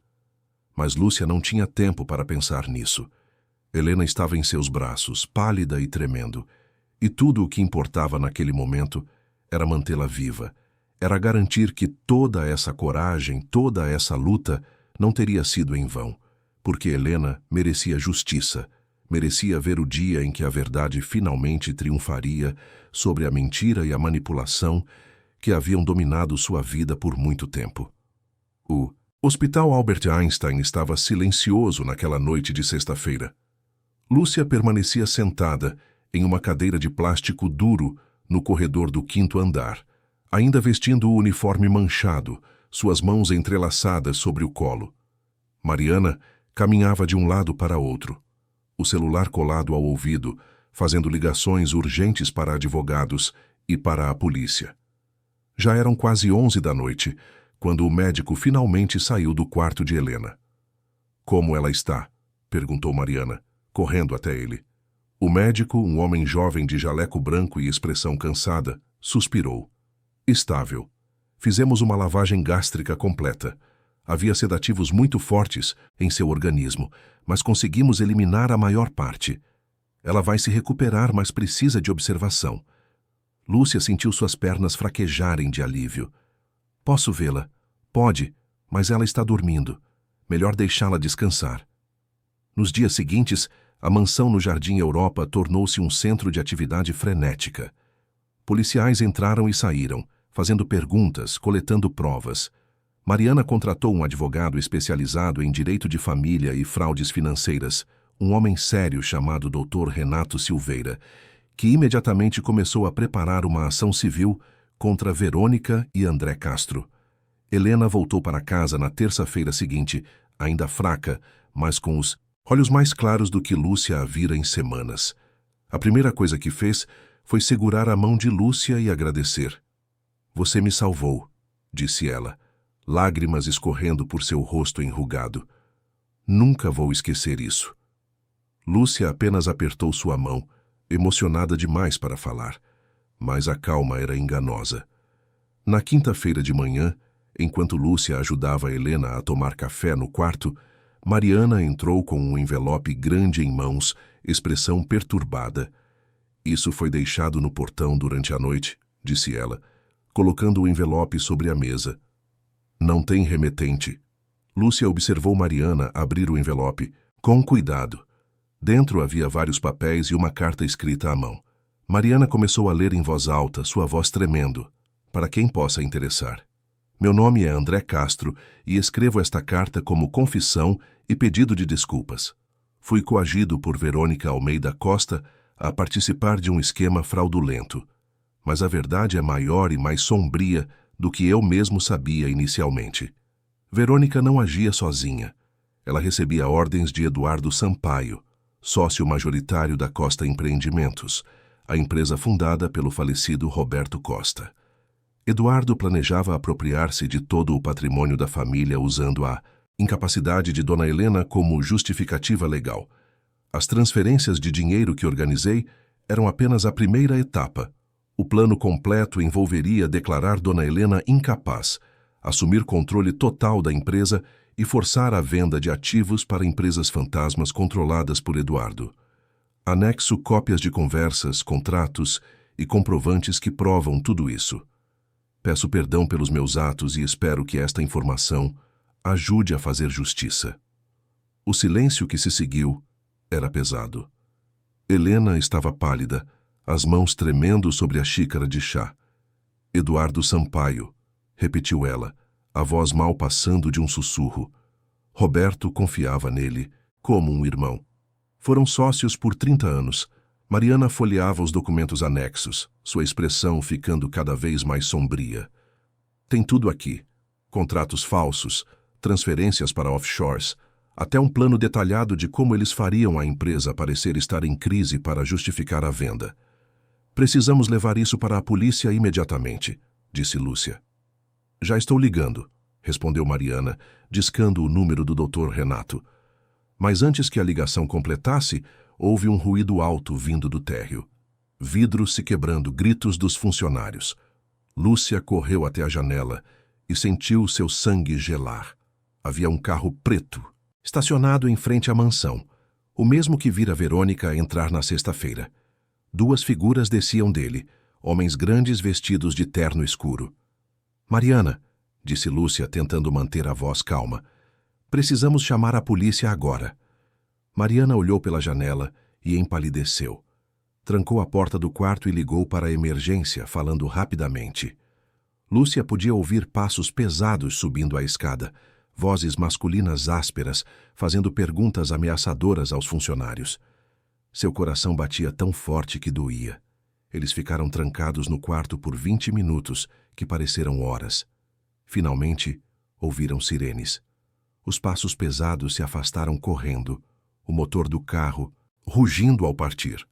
Mas Lúcia não tinha tempo para pensar nisso. Helena estava em seus braços, pálida e tremendo, e tudo o que importava naquele momento era mantê-la viva. Era garantir que toda essa coragem, toda essa luta não teria sido em vão, porque Helena merecia justiça, merecia ver o dia em que a verdade finalmente triunfaria sobre a mentira e a manipulação que haviam dominado sua vida por muito tempo. O Hospital Albert Einstein estava silencioso naquela noite de sexta-feira. Lúcia permanecia sentada em uma cadeira de plástico duro no corredor do 5º andar, ainda vestindo o uniforme manchado, suas mãos entrelaçadas sobre o colo. Mariana caminhava de um lado para outro, o celular colado ao ouvido, fazendo ligações urgentes para advogados e para a polícia. Já eram quase 11 da noite, quando o médico finalmente saiu do quarto de Helena. "Como ela está?" perguntou Mariana, correndo até ele. O médico, um homem jovem de jaleco branco e expressão cansada, suspirou. "Estável. Fizemos uma lavagem gástrica completa. Havia sedativos muito fortes em seu organismo, mas conseguimos eliminar a maior parte. Ela vai se recuperar, mas precisa de observação." Lúcia sentiu suas pernas fraquejarem de alívio. "Posso vê-la?" "Pode, mas ela está dormindo. Melhor deixá-la descansar." Nos dias seguintes, a mansão no Jardim Europa tornou-se um centro de atividade frenética. Policiais entraram e saíram, fazendo perguntas, coletando provas. Mariana contratou um advogado especializado em direito de família e fraudes financeiras, um homem sério chamado Dr. Renato Silveira, que imediatamente começou a preparar uma ação civil contra Verônica e André Castro. Helena voltou para casa na terça-feira seguinte, ainda fraca, mas com os olhos mais claros do que Lúcia a vira em semanas. A primeira coisa que fez foi segurar a mão de Lúcia e agradecer. "Você me salvou", disse ela, lágrimas escorrendo por seu rosto enrugado. "Nunca vou esquecer isso." Lúcia apenas apertou sua mão, emocionada demais para falar, mas a calma era enganosa. Na quinta-feira de manhã, enquanto Lúcia ajudava Helena a tomar café no quarto, Mariana entrou com um envelope grande em mãos, expressão perturbada. "Isso foi deixado no portão durante a noite", disse ela, colocando o envelope sobre a mesa. "Não tem remetente." Lúcia observou Mariana abrir o envelope, com cuidado. Dentro havia vários papéis e uma carta escrita à mão. Mariana começou a ler em voz alta, sua voz tremendo. "Para quem possa interessar. Meu nome é André Castro e escrevo esta carta como confissão e pedido de desculpas. Fui coagido por Verônica Almeida Costa a participar de um esquema fraudulento. Mas a verdade é maior e mais sombria do que eu mesmo sabia inicialmente. Verônica não agia sozinha. Ela recebia ordens de Eduardo Sampaio, sócio majoritário da Costa Empreendimentos, a empresa fundada pelo falecido Roberto Costa. Eduardo planejava apropriar-se de todo o patrimônio da família usando a incapacidade de Dona Helena como justificativa legal. As transferências de dinheiro que organizei eram apenas a primeira etapa. O plano completo envolveria declarar Dona Helena incapaz, assumir controle total da empresa e forçar a venda de ativos para empresas fantasmas controladas por Eduardo. Anexo cópias de conversas, contratos e comprovantes que provam tudo isso. Peço perdão pelos meus atos e espero que esta informação ajude a fazer justiça." O silêncio que se seguiu era pesado. Helena estava pálida, as mãos tremendo sobre a xícara de chá. "Eduardo Sampaio", repetiu ela, a voz mal passando de um sussurro. Roberto confiava nele, como um irmão. Foram sócios por 30 anos. Mariana folheava os documentos anexos, sua expressão ficando cada vez mais sombria. "Tem tudo aqui. Contratos falsos, transferências para offshores, até um plano detalhado de como eles fariam a empresa parecer estar em crise para justificar a venda. Precisamos levar isso para a polícia imediatamente, disse Lúcia. Já estou ligando, respondeu Mariana, discando o número do Dr. Renato. Mas antes que a ligação completasse, houve um ruído alto vindo do térreo. Vidros se quebrando, gritos dos funcionários. Lúcia correu até a janela e sentiu seu sangue gelar. Havia um carro preto, estacionado em frente à mansão, o mesmo que vira Verônica entrar na sexta-feira. 2 figuras desciam dele, homens grandes vestidos de terno escuro. Mariana, disse Lúcia, tentando manter a voz calma, precisamos chamar a polícia agora. Mariana olhou pela janela e empalideceu. Trancou a porta do quarto e ligou para a emergência, falando rapidamente. Lúcia podia ouvir passos pesados subindo a escada, vozes masculinas ásperas, fazendo perguntas ameaçadoras aos funcionários. Seu coração batia tão forte que doía. Eles ficaram trancados no quarto por 20 minutos, que pareceram horas. Finalmente, ouviram sirenes. Os passos pesados se afastaram correndo, o motor do carro rugindo ao partir.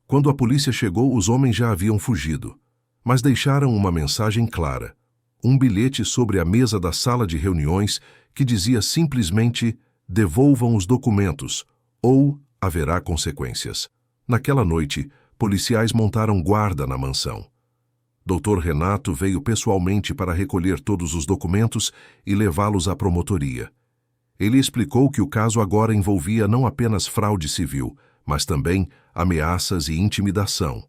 Quando a polícia chegou, os homens já haviam fugido, mas deixaram uma mensagem clara, um bilhete sobre a mesa da sala de reuniões que dizia simplesmente: devolvam os documentos, ou haverá consequências. Naquela noite, policiais montaram guarda na mansão. Dr. Renato veio pessoalmente para recolher todos os documentos e levá-los à promotoria. Ele explicou que o caso agora envolvia não apenas fraude civil, mas também ameaças e intimidação.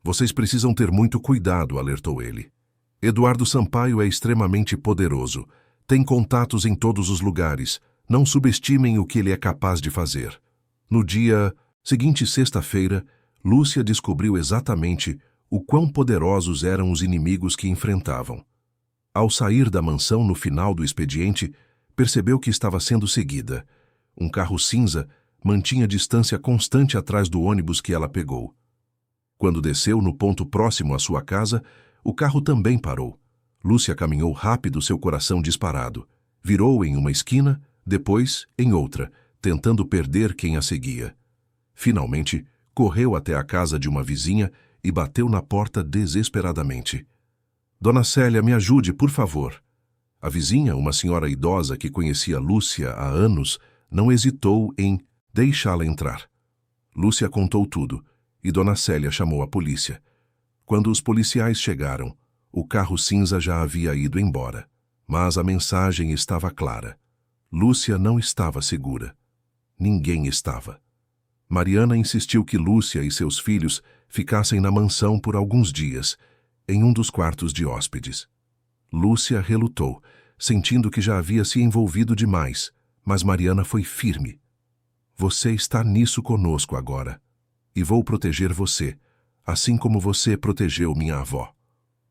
Vocês precisam ter muito cuidado, alertou ele. Eduardo Sampaio é extremamente poderoso. Tem contatos em todos os lugares. Não subestimem o que ele é capaz de fazer. No dia seguinte, sexta-feira, Lúcia descobriu exatamente o quão poderosos eram os inimigos que enfrentavam. Ao sair da mansão no final do expediente, percebeu que estava sendo seguida. Um carro cinza mantinha distância constante atrás do ônibus que ela pegou. Quando desceu no ponto próximo à sua casa, o carro também parou. Lúcia caminhou rápido, seu coração disparado. Virou em uma esquina, depois em outra, tentando perder quem a seguia. Finalmente, correu até a casa de uma vizinha e bateu na porta desesperadamente. Dona Célia, me ajude, por favor. A vizinha, uma senhora idosa que conhecia Lúcia há anos, não hesitou em deixá-la entrar. Lúcia contou tudo, e Dona Célia chamou a polícia. Quando os policiais chegaram, o carro cinza já havia ido embora. Mas a mensagem estava clara. Lúcia não estava segura. Ninguém estava. Mariana insistiu que Lúcia e seus filhos ficassem na mansão por alguns dias, em um dos quartos de hóspedes. Lúcia relutou, sentindo que já havia se envolvido demais, mas Mariana foi firme. Você está nisso conosco agora, e vou proteger você, assim como você protegeu minha avó.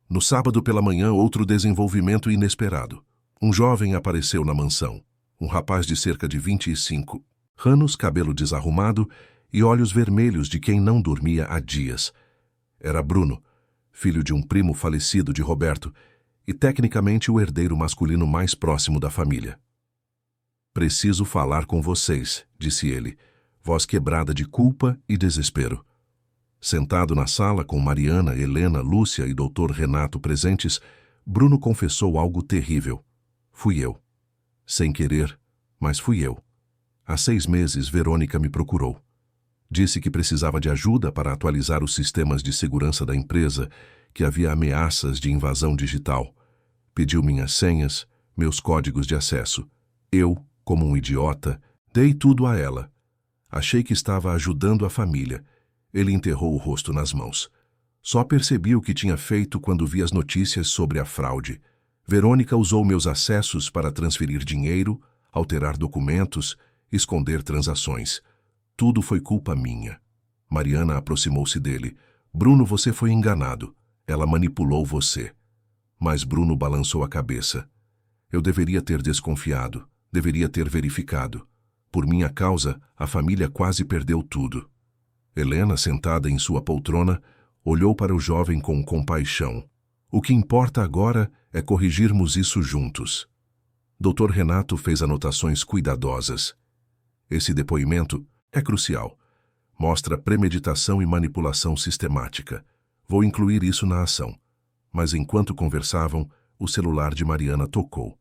No sábado pela manhã, outro desenvolvimento inesperado. Um jovem apareceu na mansão, um rapaz de cerca de 25 anos, cabelo desarrumado e olhos vermelhos de quem não dormia há dias. Era Bruno, filho de um primo falecido de Roberto, e tecnicamente o herdeiro masculino mais próximo da família. Preciso falar com vocês, disse ele, voz quebrada de culpa e desespero. Sentado na sala com Mariana, Helena, Lúcia e Dr. Renato presentes, Bruno confessou algo terrível. Fui eu. Sem querer, mas fui eu. Há 6 meses, Verônica me procurou. Disse que precisava de ajuda para atualizar os sistemas de segurança da empresa, que havia ameaças de invasão digital. Pediu minhas senhas, meus códigos de acesso. Eu, como um idiota, dei tudo a ela. Achei que estava ajudando a família. Ele enterrou o rosto nas mãos. Só percebi o que tinha feito quando vi as notícias sobre a fraude. Verônica usou meus acessos para transferir dinheiro, alterar documentos, esconder transações. Tudo foi culpa minha. Mariana aproximou-se dele. Bruno, você foi enganado. Ela manipulou você. Mas Bruno balançou a cabeça. Eu deveria ter desconfiado. Deveria ter verificado. Por minha causa, a família quase perdeu tudo. Helena, sentada em sua poltrona, olhou para o jovem com compaixão. O que importa agora é corrigirmos isso juntos. Dr. Renato fez anotações cuidadosas. Esse depoimento é crucial. Mostra premeditação e manipulação sistemática. Vou incluir isso na ação. Mas enquanto conversavam, o celular de Mariana tocou.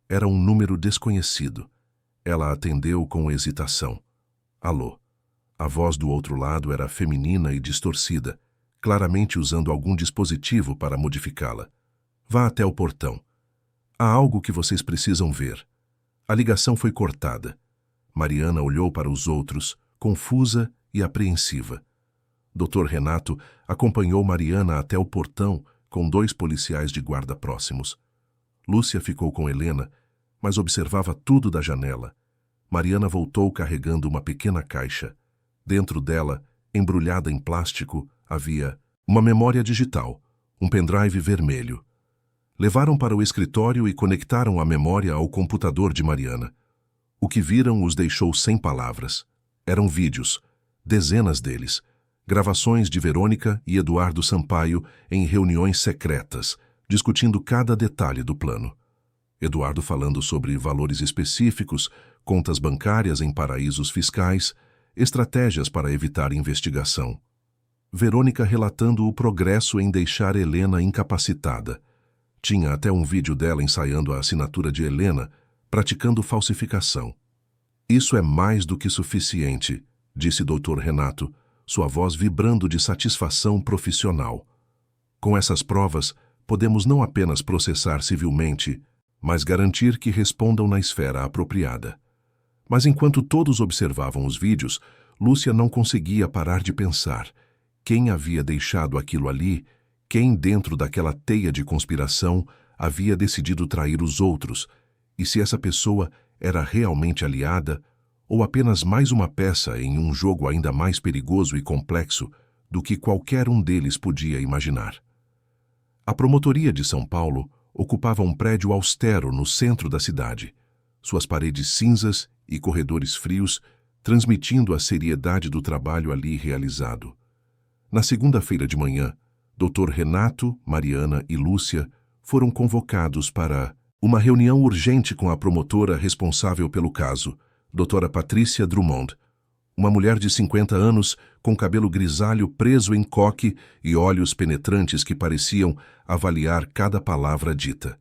Era um número desconhecido. Ela atendeu com hesitação. Alô. A voz do outro lado era feminina e distorcida, claramente usando algum dispositivo para modificá-la. Vá até o portão. Há algo que vocês precisam ver. A ligação foi cortada. Mariana olhou para os outros, confusa e apreensiva. Dr. Renato acompanhou Mariana até o portão com 2 policiais de guarda próximos. Lúcia ficou com Helena, mas observava tudo da janela. Mariana voltou carregando uma pequena caixa. Dentro dela, embrulhada em plástico, havia uma memória digital, um pendrive vermelho. Levaram para o escritório e conectaram a memória ao computador de Mariana. O que viram os deixou sem palavras. Eram vídeos, dezenas deles, gravações de Verônica e Eduardo Sampaio em reuniões secretas, discutindo cada detalhe do plano. Eduardo falando sobre valores específicos, contas bancárias em paraísos fiscais, estratégias para evitar investigação. Verônica relatando o progresso em deixar Helena incapacitada. Tinha até um vídeo dela ensaiando a assinatura de Helena, praticando falsificação. Isso é mais do que suficiente, disse Dr. Renato, sua voz vibrando de satisfação profissional. Com essas provas, podemos não apenas processar civilmente, mas garantir que respondam na esfera apropriada. Mas enquanto todos observavam os vídeos, Lúcia não conseguia parar de pensar. Quem havia deixado aquilo ali? Quem, dentro daquela teia de conspiração, havia decidido trair os outros? E se essa pessoa era realmente aliada ou apenas mais uma peça em um jogo ainda mais perigoso e complexo do que qualquer um deles podia imaginar? A promotoria de São Paulo ocupava um prédio austero no centro da cidade, suas paredes cinzas e corredores frios, transmitindo a seriedade do trabalho ali realizado. Na segunda-feira de manhã, Dr. Renato, Mariana e Lúcia foram convocados para uma reunião urgente com a promotora responsável pelo caso, Dra. Patrícia Drummond, uma mulher de 50 anos com cabelo grisalho preso em coque e olhos penetrantes que pareciam avaliar cada palavra dita.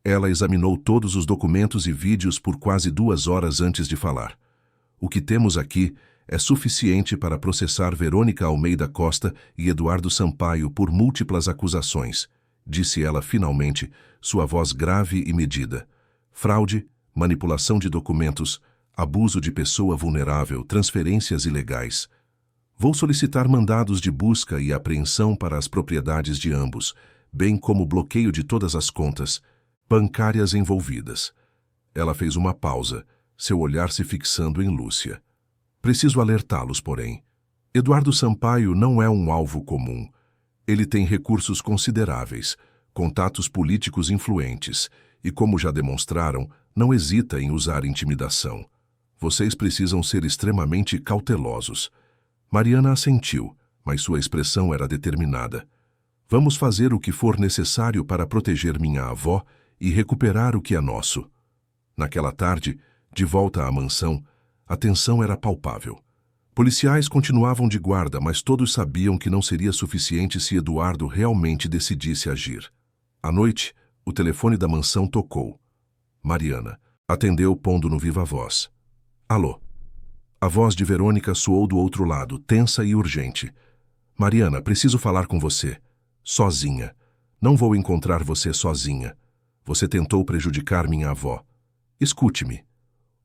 Ela examinou todos os documentos e vídeos por quase 2 horas antes de falar. O que temos aqui é suficiente para processar Verônica Almeida Costa e Eduardo Sampaio por múltiplas acusações, disse ela finalmente, sua voz grave e medida. Fraude, manipulação de documentos, abuso de pessoa vulnerável, transferências ilegais. Vou solicitar mandados de busca e apreensão para as propriedades de ambos, bem como bloqueio de todas as contas bancárias envolvidas. Ela fez uma pausa, seu olhar se fixando em Lúcia. Preciso alertá-los, porém. Eduardo Sampaio não é um alvo comum. Ele tem recursos consideráveis, contatos políticos influentes e, como já demonstraram, não hesita em usar intimidação. Vocês precisam ser extremamente cautelosos. Mariana assentiu, mas sua expressão era determinada. Vamos fazer o que for necessário para proteger minha avó e recuperar o que é nosso. Naquela tarde, de volta à mansão, a tensão era palpável. Policiais continuavam de guarda, mas todos sabiam que não seria suficiente se Eduardo realmente decidisse agir. À noite, o telefone da mansão tocou. Mariana atendeu pondo no viva-voz. Alô. A voz de Verônica soou do outro lado, tensa e urgente. Mariana, preciso falar com você. Sozinha. Não vou encontrar você sozinha. Você tentou prejudicar minha avó. Escute-me.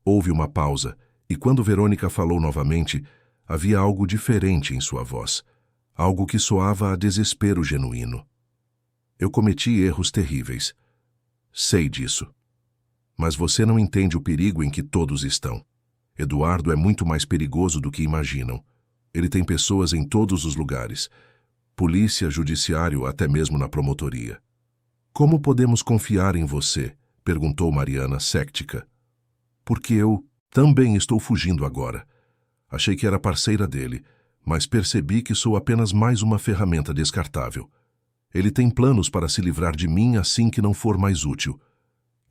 Houve uma pausa, e quando Verônica falou novamente, havia algo diferente em sua voz. Algo que soava a desespero genuíno. Eu cometi erros terríveis. Sei disso. Mas você não entende o perigo em que todos estão. Eduardo é muito mais perigoso do que imaginam. Ele tem pessoas em todos os lugares. Polícia, judiciário, até mesmo na promotoria. Como podemos confiar em você? Perguntou Mariana, cética. Porque eu também estou fugindo agora. Achei que era parceira dele, mas percebi que sou apenas mais uma ferramenta descartável. Ele tem planos para se livrar de mim assim que não for mais útil.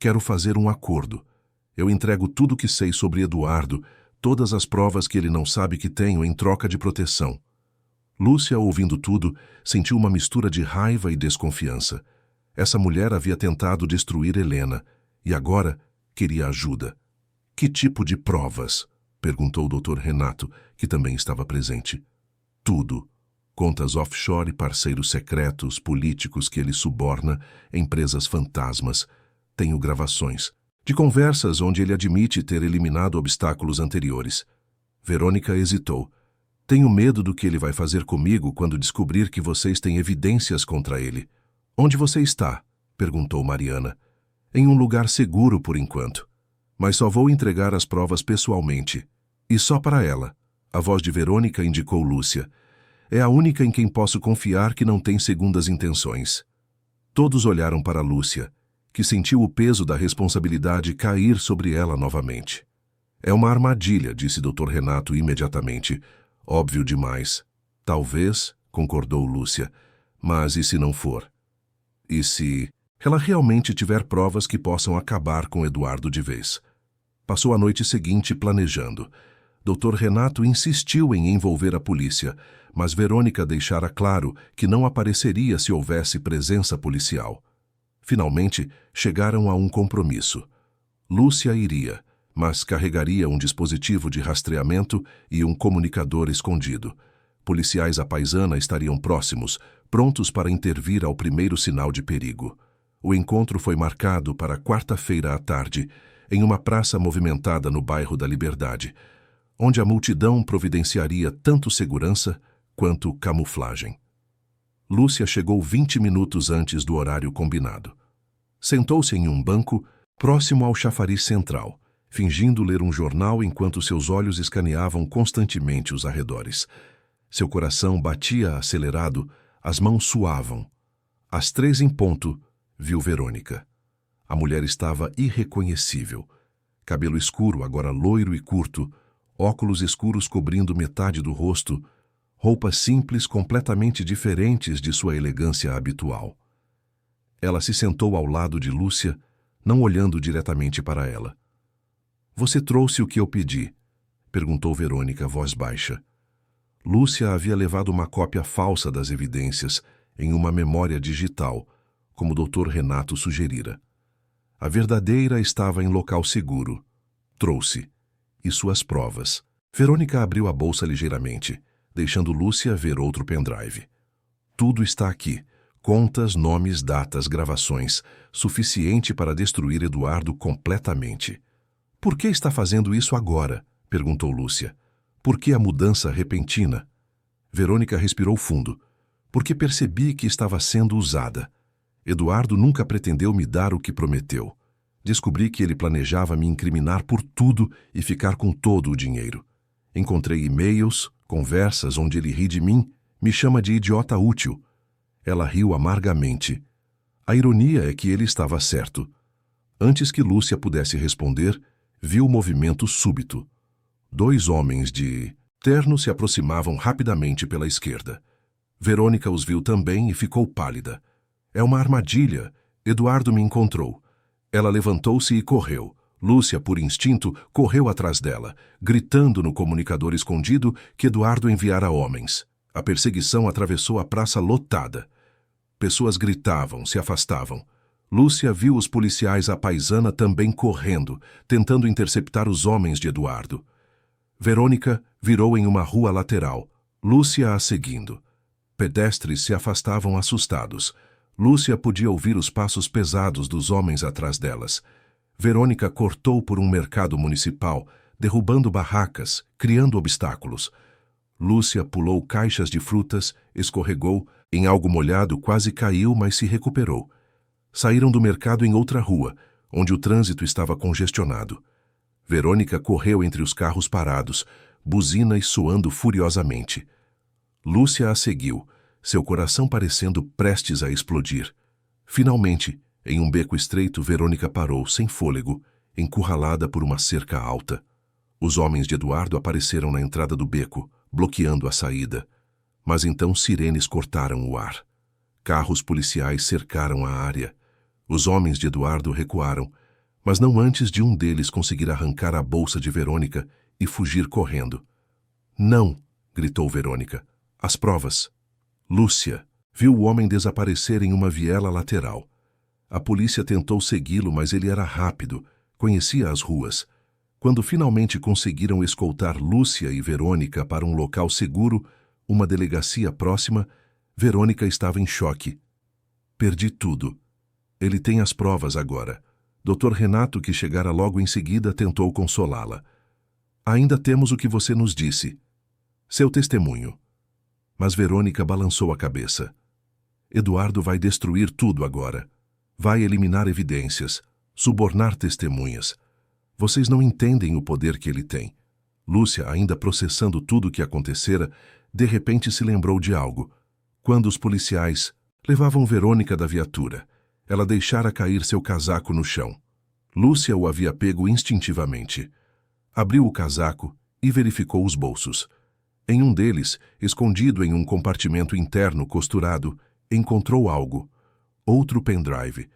Quero fazer um acordo. Eu entrego tudo o que sei sobre Eduardo, todas as provas que ele não sabe que tenho em troca de proteção. Lúcia, ouvindo tudo, sentiu uma mistura de raiva e desconfiança. Essa mulher havia tentado destruir Helena e agora queria ajuda. Que tipo de provas? Perguntou o Dr. Renato, que também estava presente. Tudo. Contas offshore, parceiros secretos, políticos que ele suborna, empresas fantasmas. Tenho gravações de conversas onde ele admite ter eliminado obstáculos anteriores. Verônica hesitou. Tenho medo do que ele vai fazer comigo quando descobrir que vocês têm evidências contra ele. Onde você está? Perguntou Mariana. Em um lugar seguro por enquanto. Mas só vou entregar as provas pessoalmente. E só para ela. A voz de Verônica indicou Lúcia. É a única em quem posso confiar que não tem segundas intenções. Todos olharam para Lúcia, que sentiu o peso da responsabilidade cair sobre ela novamente. É uma armadilha, disse Dr. Renato imediatamente. Óbvio demais. Talvez, concordou Lúcia. Mas e se não for? E se ela realmente tiver provas que possam acabar com Eduardo de vez? Passou a noite seguinte planejando. Dr. Renato insistiu em envolver a polícia, mas Verônica deixara claro que não apareceria se houvesse presença policial. Finalmente, chegaram a um compromisso. Lúcia iria, mas carregaria um dispositivo de rastreamento e um comunicador escondido. Policiais à paisana estariam próximos, prontos para intervir ao primeiro sinal de perigo. O encontro foi marcado para quarta-feira à tarde, em uma praça movimentada no bairro da Liberdade, onde a multidão providenciaria tanto segurança quanto camuflagem. Lúcia chegou 20 minutos antes do horário combinado. Sentou-se em um banco próximo ao chafariz central, fingindo ler um jornal enquanto seus olhos escaneavam constantemente os arredores. Seu coração batia acelerado, as mãos suavam. Às 3 em ponto, viu Verônica. A mulher estava irreconhecível. Cabelo escuro, agora loiro e curto, óculos escuros cobrindo metade do rosto, roupas simples completamente diferentes de sua elegância habitual. Ela se sentou ao lado de Lúcia, não olhando diretamente para ela. Você trouxe o que eu pedi? Perguntou Verônica, voz baixa. Lúcia havia levado uma cópia falsa das evidências em uma memória digital, como o Dr. Renato sugerira. A verdadeira estava em local seguro. Trouxe. E suas provas. Verônica abriu a bolsa ligeiramente, deixando Lúcia ver outro pendrive. Tudo está aqui. Contas, nomes, datas, gravações. Suficiente para destruir Eduardo completamente. Por que está fazendo isso agora? Perguntou Lúcia. Por que a mudança repentina? Verônica respirou fundo. Porque percebi que estava sendo usada. Eduardo nunca pretendeu me dar o que prometeu. Descobri que ele planejava me incriminar por tudo e ficar com todo o dinheiro. Encontrei e-mails, conversas onde ele ri de mim, me chama de idiota útil. Ela riu amargamente. A ironia é que ele estava certo. Antes que Lúcia pudesse responder, viu o movimento súbito. 2 homens de terno se aproximavam rapidamente pela esquerda. Verônica os viu também e ficou pálida. É uma armadilha. Eduardo me encontrou. Ela levantou-se e correu. Lúcia, por instinto, correu atrás dela, gritando no comunicador escondido que Eduardo enviara homens. A perseguição atravessou a praça lotada. Pessoas gritavam, se afastavam. Lúcia viu os policiais à paisana também correndo, tentando interceptar os homens de Eduardo. Verônica virou em uma rua lateral, Lúcia a seguindo. Pedestres se afastavam assustados. Lúcia podia ouvir os passos pesados dos homens atrás delas. Verônica cortou por um mercado municipal, derrubando barracas, criando obstáculos. Lúcia pulou caixas de frutas, escorregou, em algo molhado quase caiu, mas se recuperou. Saíram do mercado em outra rua, onde o trânsito estava congestionado. Verônica correu entre os carros parados, buzinas soando furiosamente. Lúcia a seguiu, seu coração parecendo prestes a explodir. Finalmente, em um beco estreito, Verônica parou, sem fôlego, encurralada por uma cerca alta. Os homens de Eduardo apareceram na entrada do beco, bloqueando a saída. Mas então sirenes cortaram o ar. Carros policiais cercaram a área. Os homens de Eduardo recuaram, mas não antes de um deles conseguir arrancar a bolsa de Verônica e fugir correndo. "Não!" gritou Verônica. "As provas!" Lúcia viu o homem desaparecer em uma viela lateral. A polícia tentou segui-lo, mas ele era rápido, conhecia as ruas. Quando finalmente conseguiram escoltar Lúcia e Verônica para um local seguro, uma delegacia próxima, Verônica estava em choque. "Perdi tudo. Ele tem as provas agora." Dr. Renato, que chegara logo em seguida, tentou consolá-la. "Ainda temos o que você nos disse. Seu testemunho." Mas Verônica balançou a cabeça. "Eduardo vai destruir tudo agora. Vai eliminar evidências, subornar testemunhas. Vocês não entendem o poder que ele tem." Lúcia, ainda processando tudo o que acontecera, de repente se lembrou de algo. Quando os policiais levavam Verônica da viatura, ela deixara cair seu casaco no chão. Lúcia o havia pego instintivamente. Abriu o casaco e verificou os bolsos. Em um deles, escondido em um compartimento interno costurado, encontrou algo. Outro pendrive.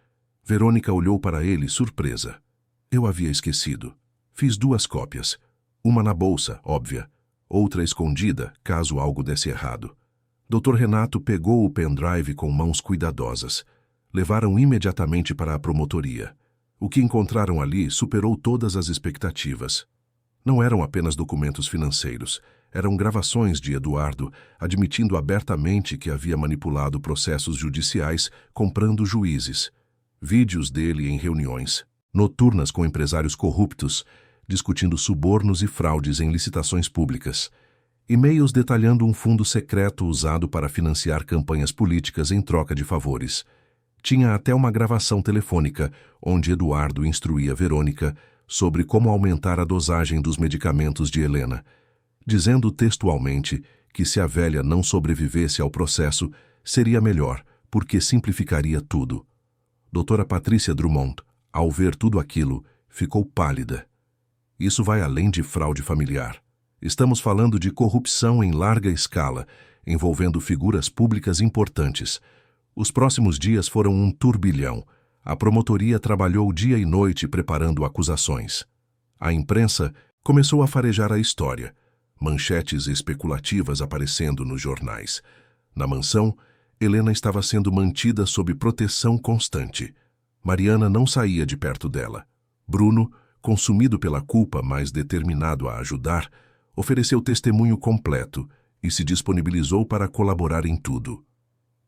Verônica olhou para ele, surpresa. "Eu havia esquecido. Fiz 2 cópias. Uma na bolsa, óbvia. Outra escondida, caso algo desse errado." Dr. Renato pegou o pendrive com mãos cuidadosas. Levaram imediatamente para a promotoria. O que encontraram ali superou todas as expectativas. Não eram apenas documentos financeiros. Eram gravações de Eduardo, admitindo abertamente que havia manipulado processos judiciais, comprando juízes. Vídeos dele em reuniões noturnas com empresários corruptos, discutindo subornos e fraudes em licitações públicas. E-mails detalhando um fundo secreto usado para financiar campanhas políticas em troca de favores. Tinha até uma gravação telefônica, onde Eduardo instruía Verônica sobre como aumentar a dosagem dos medicamentos de Helena, dizendo textualmente que se a velha não sobrevivesse ao processo, seria melhor, porque simplificaria tudo. Doutora Patrícia Drummond, ao ver tudo aquilo, ficou pálida. Isso vai além de fraude familiar. Estamos falando de corrupção em larga escala, envolvendo figuras públicas importantes. Os próximos dias foram um turbilhão. A promotoria trabalhou dia e noite preparando acusações. A imprensa começou a farejar a história. Manchetes especulativas aparecendo nos jornais. Na mansão, Helena estava sendo mantida sob proteção constante. Mariana não saía de perto dela. Bruno, consumido pela culpa, mas determinado a ajudar, ofereceu testemunho completo e se disponibilizou para colaborar em tudo.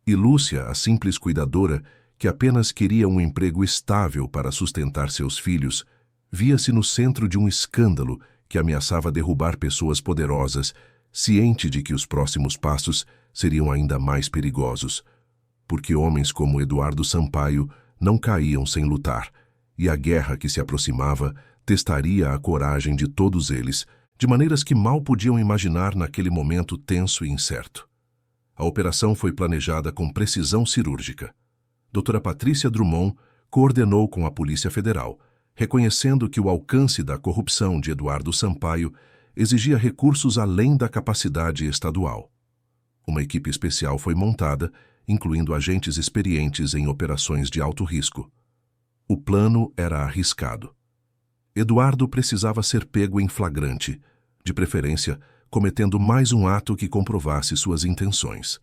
E Lúcia, a simples cuidadora, que apenas queria um emprego estável para sustentar seus filhos, via-se no centro de um escândalo que ameaçava derrubar pessoas poderosas, ciente de que os próximos passos seriam ainda mais perigosos, porque homens como Eduardo Sampaio não caíam sem lutar, e a guerra que se aproximava testaria a coragem de todos eles, de maneiras que mal podiam imaginar naquele momento tenso e incerto. A operação foi planejada com precisão cirúrgica. Doutora Patrícia Drummond coordenou com a Polícia Federal, reconhecendo que o alcance da corrupção de Eduardo Sampaio exigia recursos além da capacidade estadual. Uma equipe especial foi montada, incluindo agentes experientes em operações de alto risco. O plano era arriscado. Eduardo precisava ser pego em flagrante, de preferência cometendo mais um ato que comprovasse suas intenções.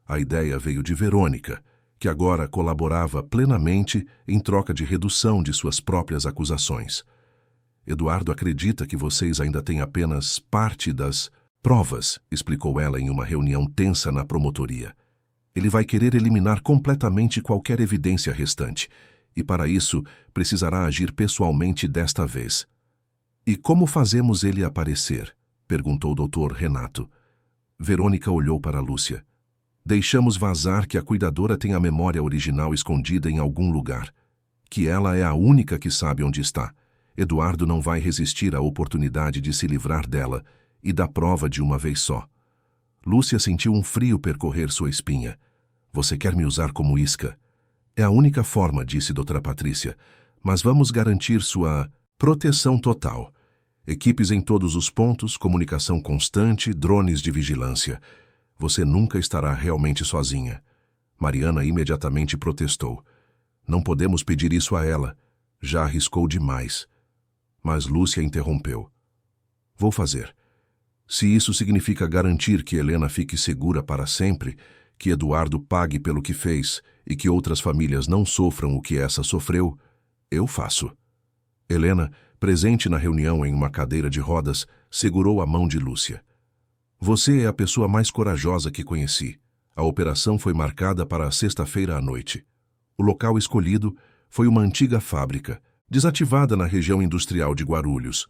A ideia veio de Verônica, que agora colaborava plenamente em troca de redução de suas próprias acusações. "Eduardo acredita que vocês ainda têm apenas parte das provas", explicou ela em uma reunião tensa na promotoria. "Ele vai querer eliminar completamente qualquer evidência restante, e para isso precisará agir pessoalmente desta vez." "E como fazemos ele aparecer?", perguntou o Dr. Renato. Verônica olhou para Lúcia. "Deixamos vazar que a cuidadora tem a memória original escondida em algum lugar, que ela é a única que sabe onde está. Eduardo não vai resistir à oportunidade de se livrar dela e da prova de uma vez só." Lúcia sentiu um frio percorrer sua espinha. "Você quer me usar como isca?" "É a única forma", disse Doutora Patrícia, "mas vamos garantir sua proteção total. Equipes em todos os pontos, comunicação constante, drones de vigilância. Você nunca estará realmente sozinha." Mariana imediatamente protestou. "Não podemos pedir isso a ela. Já arriscou demais. Mas Lúcia interrompeu. Vou fazer. Se isso significa garantir que Helena fique segura para sempre, que Eduardo pague pelo que fez e que outras famílias não sofram o que essa sofreu, eu faço. Helena, presente na reunião em uma cadeira de rodas, segurou a mão de Lúcia. Você é a pessoa mais corajosa que conheci. A operação foi marcada para a sexta-feira à noite. O local escolhido foi uma antiga fábrica, desativada na região industrial de Guarulhos.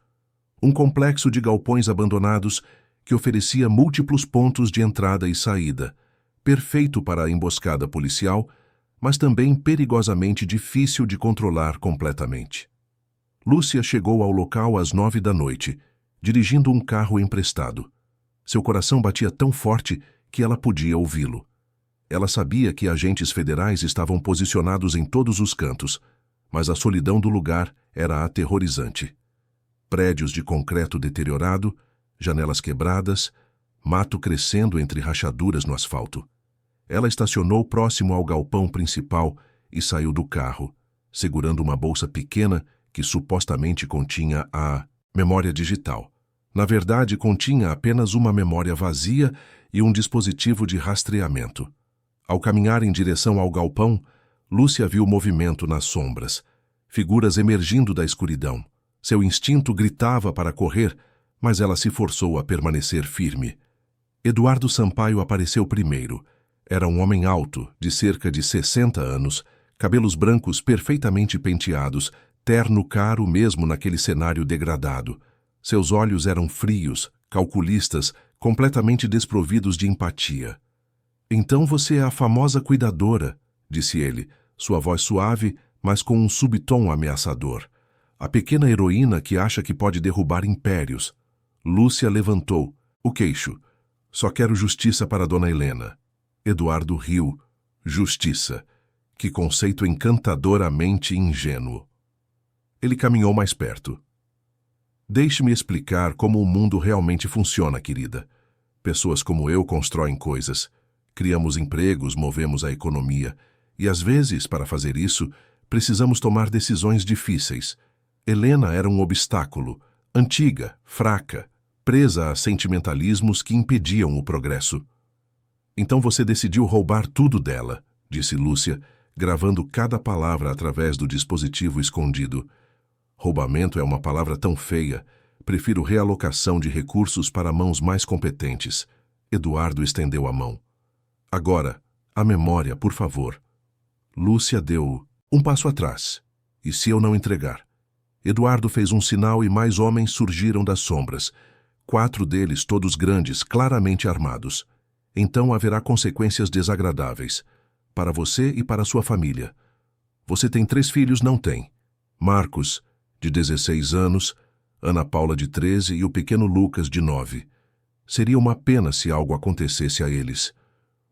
Um complexo de galpões abandonados que oferecia múltiplos pontos de entrada e saída, perfeito para a emboscada policial, mas também perigosamente difícil de controlar completamente. Lúcia chegou ao local às 9 da noite, dirigindo um carro emprestado. Seu coração batia tão forte que ela podia ouvi-lo. Ela sabia que agentes federais estavam posicionados em todos os cantos, mas a solidão do lugar era aterrorizante. Prédios de concreto deteriorado, janelas quebradas, mato crescendo entre rachaduras no asfalto. Ela estacionou próximo ao galpão principal e saiu do carro, segurando uma bolsa pequena que supostamente continha a memória digital. Na verdade, continha apenas uma memória vazia e um dispositivo de rastreamento. Ao caminhar em direção ao galpão, Lúcia viu movimento nas sombras, figuras emergindo da escuridão. Seu instinto gritava para correr, mas ela se forçou a permanecer firme. Eduardo Sampaio apareceu primeiro. Era um homem alto, de cerca de 60 anos, cabelos brancos perfeitamente penteados, terno caro mesmo naquele cenário degradado. Seus olhos eram frios, calculistas, completamente desprovidos de empatia. Então você é a famosa cuidadora, disse ele, sua voz suave, mas com um subtom ameaçador. A pequena heroína que acha que pode derrubar impérios. Lúcia levantou o queixo. Só quero justiça para Dona Helena. Eduardo riu. Justiça. Que conceito encantadoramente ingênuo. Ele caminhou mais perto. Deixe-me explicar como o mundo realmente funciona, querida. Pessoas como eu constroem coisas. Criamos empregos, movemos a economia. E às vezes, para fazer isso, precisamos tomar decisões difíceis. Helena era um obstáculo, antiga, fraca, presa a sentimentalismos que impediam o progresso. Então você decidiu roubar tudo dela, disse Lúcia, gravando cada palavra através do dispositivo escondido. Roubamento é uma palavra tão feia. Prefiro realocação de recursos para mãos mais competentes. Eduardo estendeu a mão. Agora, a memória, por favor. Lúcia deu um passo atrás. E se eu não entregar? Eduardo fez um sinal e mais homens surgiram das sombras. 4 deles, todos grandes, claramente armados. Então haverá consequências desagradáveis. Para você e para sua família. Você tem 3 filhos, não tem? Marcos, de 16 anos, Ana Paula, de 13 e o pequeno Lucas, de 9. Seria uma pena se algo acontecesse a eles.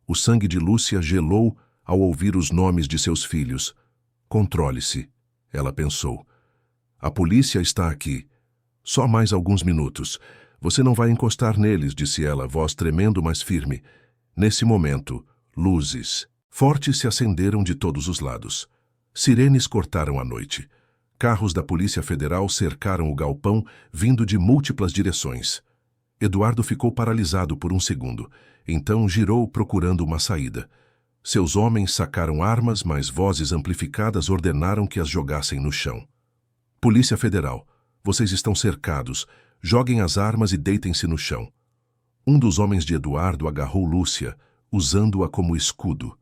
O sangue de Lúcia gelou ao ouvir os nomes de seus filhos. Controle-se, ela pensou. A polícia está aqui. Só mais alguns minutos. Você não vai encostar neles, disse ela, voz tremendo, mas firme. Nesse momento, luzes fortes se acenderam de todos os lados. Sirenes cortaram a noite. Carros da Polícia Federal cercaram o galpão, vindo de múltiplas direções. Eduardo ficou paralisado por um segundo. Então girou procurando uma saída. Seus homens sacaram armas, mas vozes amplificadas ordenaram que as jogassem no chão. Polícia Federal, vocês estão cercados. Joguem as armas e deitem-se no chão. Um dos homens de Eduardo agarrou Lúcia, usando-a como escudo.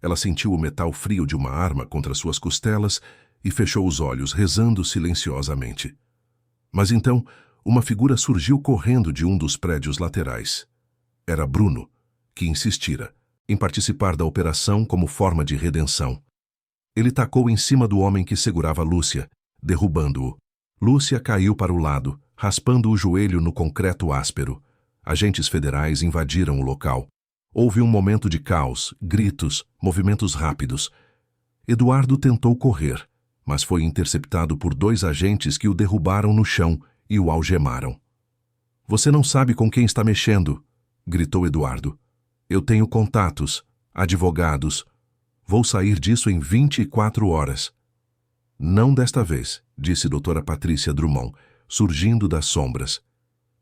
Ela sentiu o metal frio de uma arma contra suas costelas e fechou os olhos, rezando silenciosamente. Mas então, uma figura surgiu correndo de um dos prédios laterais. Era Bruno, que insistira em participar da operação como forma de redenção. Ele tacou em cima do homem que segurava Lúcia, derrubando-o. Lúcia caiu para o lado, raspando o joelho no concreto áspero. Agentes federais invadiram o local. Houve um momento de caos, gritos, movimentos rápidos. Eduardo tentou correr, mas foi interceptado por 2 agentes que o derrubaram no chão e o algemaram. Você não sabe com quem está mexendo, gritou Eduardo. Eu tenho contatos, advogados. Vou sair disso em 24 horas. Não desta vez, disse doutora Patrícia Drummond, surgindo das sombras.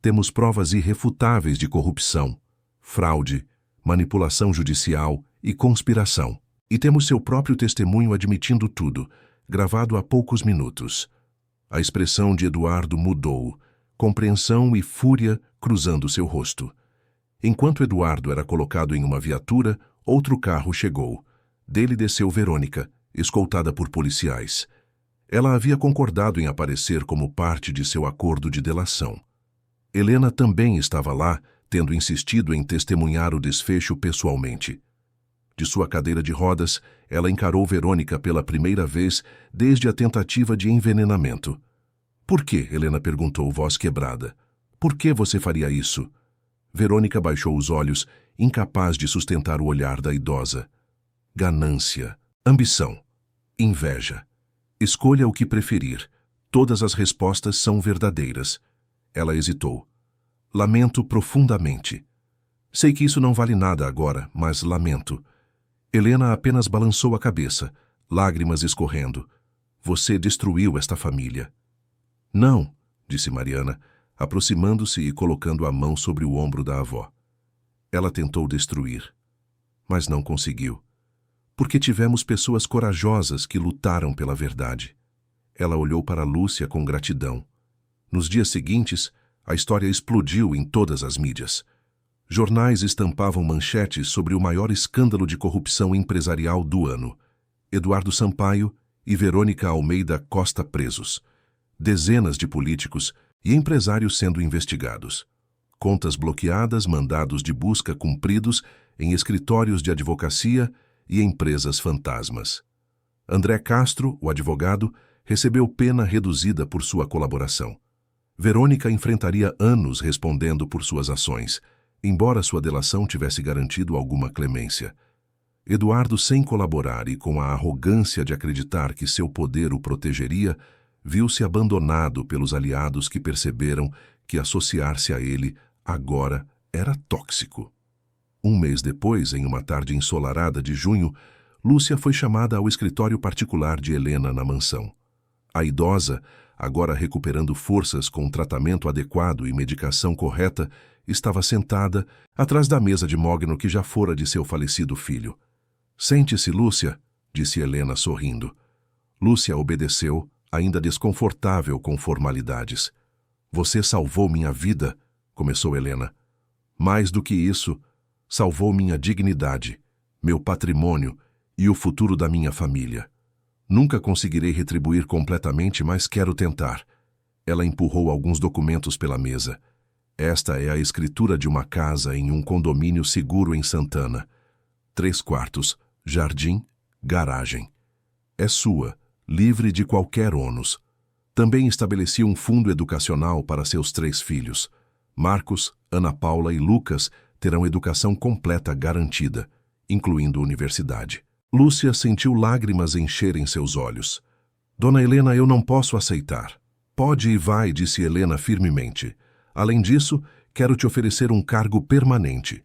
Temos provas irrefutáveis de corrupção, fraude, manipulação judicial e conspiração. E temos seu próprio testemunho admitindo tudo, gravado há poucos minutos. A expressão de Eduardo mudou, compreensão e fúria cruzando seu rosto. Enquanto Eduardo era colocado em uma viatura, outro carro chegou. Dele desceu Verônica, escoltada por policiais. Ela havia concordado em aparecer como parte de seu acordo de delação. Helena também estava lá, tendo insistido em testemunhar o desfecho pessoalmente. De sua cadeira de rodas, ela encarou Verônica pela primeira vez desde a tentativa de envenenamento. Por que? Helena perguntou, voz quebrada. Por que você faria isso? Verônica baixou os olhos, incapaz de sustentar o olhar da idosa. Ganância, ambição, inveja. Escolha o que preferir. Todas as respostas são verdadeiras. Ela hesitou. Lamento profundamente. Sei que isso não vale nada agora, mas lamento. Helena apenas balançou a cabeça, lágrimas escorrendo. Você destruiu esta família. Não, disse Mariana, aproximando-se e colocando a mão sobre o ombro da avó. Ela tentou destruir, mas não conseguiu. Porque tivemos pessoas corajosas que lutaram pela verdade. Ela olhou para Lúcia com gratidão. Nos dias seguintes, a história explodiu em todas as mídias. Jornais estampavam manchetes sobre o maior escândalo de corrupção empresarial do ano. Eduardo Sampaio e Verônica Almeida Costa presos. Dezenas de políticos e empresários sendo investigados. Contas bloqueadas, mandados de busca cumpridos em escritórios de advocacia e empresas fantasmas. André Castro, o advogado, recebeu pena reduzida por sua colaboração. Verônica enfrentaria anos respondendo por suas ações, embora sua delação tivesse garantido alguma clemência. Eduardo, sem colaborar e com a arrogância de acreditar que seu poder o protegeria, viu-se abandonado pelos aliados que perceberam que associar-se a ele agora era tóxico. Um mês depois, em uma tarde ensolarada de junho, Lúcia foi chamada ao escritório particular de Helena na mansão. A idosa, agora recuperando forças com tratamento adequado e medicação correta, estava sentada atrás da mesa de mogno que já fora de seu falecido filho. Sente-se, Lúcia, disse Helena sorrindo. Lúcia obedeceu, ainda desconfortável com formalidades. Você salvou minha vida, começou Helena. Mais do que isso, salvou minha dignidade, meu patrimônio e o futuro da minha família. Nunca conseguirei retribuir completamente, mas quero tentar. Ela empurrou alguns documentos pela mesa. Esta é a escritura de uma casa em um condomínio seguro em Santana. 3 quartos, jardim, garagem. É sua, livre de qualquer ônus. Também estabeleci um fundo educacional para seus 3 filhos. Marcos, Ana Paula e Lucas terão educação completa garantida, incluindo universidade. Lúcia sentiu lágrimas encherem seus olhos. Dona Helena, eu não posso aceitar. Pode e vai, disse Helena firmemente. Além disso, quero te oferecer um cargo permanente.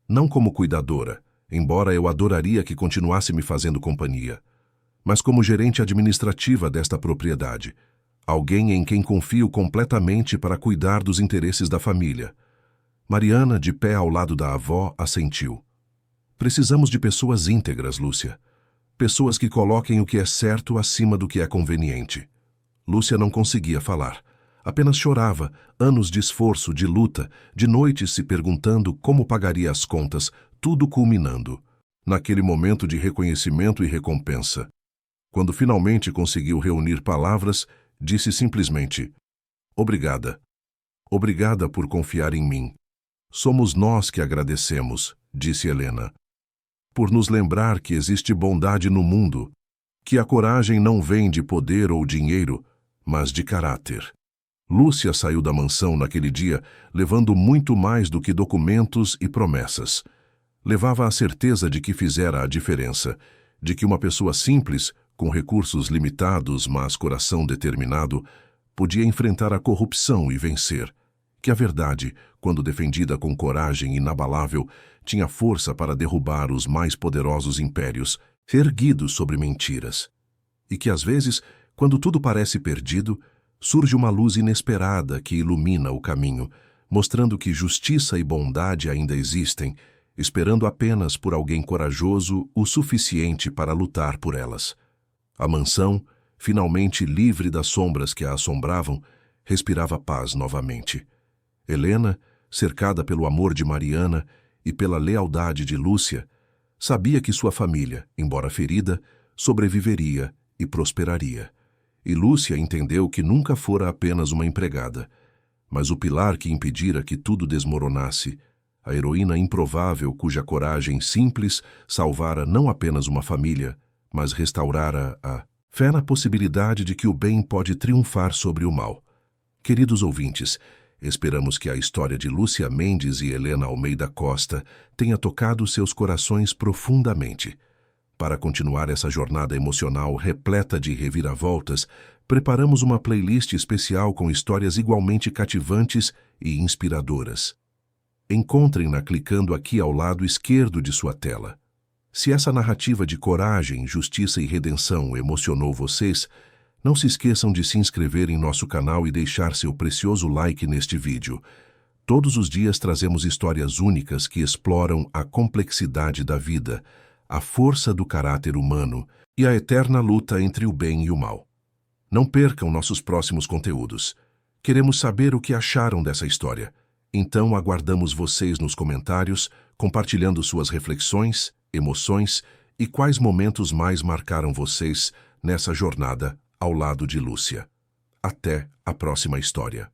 Não como cuidadora, embora eu adoraria que continuasse me fazendo companhia, mas como gerente administrativa desta propriedade. Alguém em quem confio completamente para cuidar dos interesses da família. Mariana, de pé ao lado da avó, assentiu. Precisamos de pessoas íntegras, Lúcia. Pessoas que coloquem o que é certo acima do que é conveniente. Lúcia não conseguia falar. Apenas chorava, anos de esforço, de luta, de noites se perguntando como pagaria as contas, tudo culminando naquele momento de reconhecimento e recompensa. Quando finalmente conseguiu reunir palavras, disse simplesmente: Obrigada. Obrigada por confiar em mim. Somos nós que agradecemos, disse Helena, por nos lembrar que existe bondade no mundo, que a coragem não vem de poder ou dinheiro, mas de caráter. Lúcia saiu da mansão naquele dia levando muito mais do que documentos e promessas. Levava a certeza de que fizera a diferença, de que uma pessoa simples, com recursos limitados, mas coração determinado, podia enfrentar a corrupção e vencer, que a verdade, quando defendida com coragem inabalável, tinha força para derrubar os mais poderosos impérios, erguidos sobre mentiras, e que às vezes, Quando tudo parece perdido, surge uma luz inesperada que ilumina o caminho, mostrando que justiça e bondade ainda existem, esperando apenas por alguém corajoso o suficiente para lutar por elas. A mansão, finalmente livre das sombras que a assombravam, respirava paz novamente. Helena, cercada pelo amor de Mariana e pela lealdade de Lúcia, sabia que sua família, embora ferida, sobreviveria e prosperaria. E Lúcia entendeu que nunca fora apenas uma empregada, mas o pilar que impedira que tudo desmoronasse, a heroína improvável cuja coragem simples salvara não apenas uma família, mas restaurara a fé na possibilidade de que o bem pode triunfar sobre o mal. Queridos ouvintes, esperamos que a história de Lúcia Mendes e Helena Almeida Costa tenha tocado seus corações profundamente. Para continuar essa jornada emocional repleta de reviravoltas, preparamos uma playlist especial com histórias igualmente cativantes e inspiradoras. Encontrem-na clicando aqui ao lado esquerdo de sua tela. Se essa narrativa de coragem, justiça e redenção emocionou vocês, não se esqueçam de se inscrever em nosso canal e deixar seu precioso like neste vídeo. Todos os dias trazemos histórias únicas que exploram a complexidade da vida, a força do caráter humano e a eterna luta entre o bem e o mal. Não percam nossos próximos conteúdos. Queremos saber o que acharam dessa história. Então aguardamos vocês nos comentários, compartilhando suas reflexões, emoções e quais momentos mais marcaram vocês nessa jornada ao lado de Lúcia. Até a próxima história.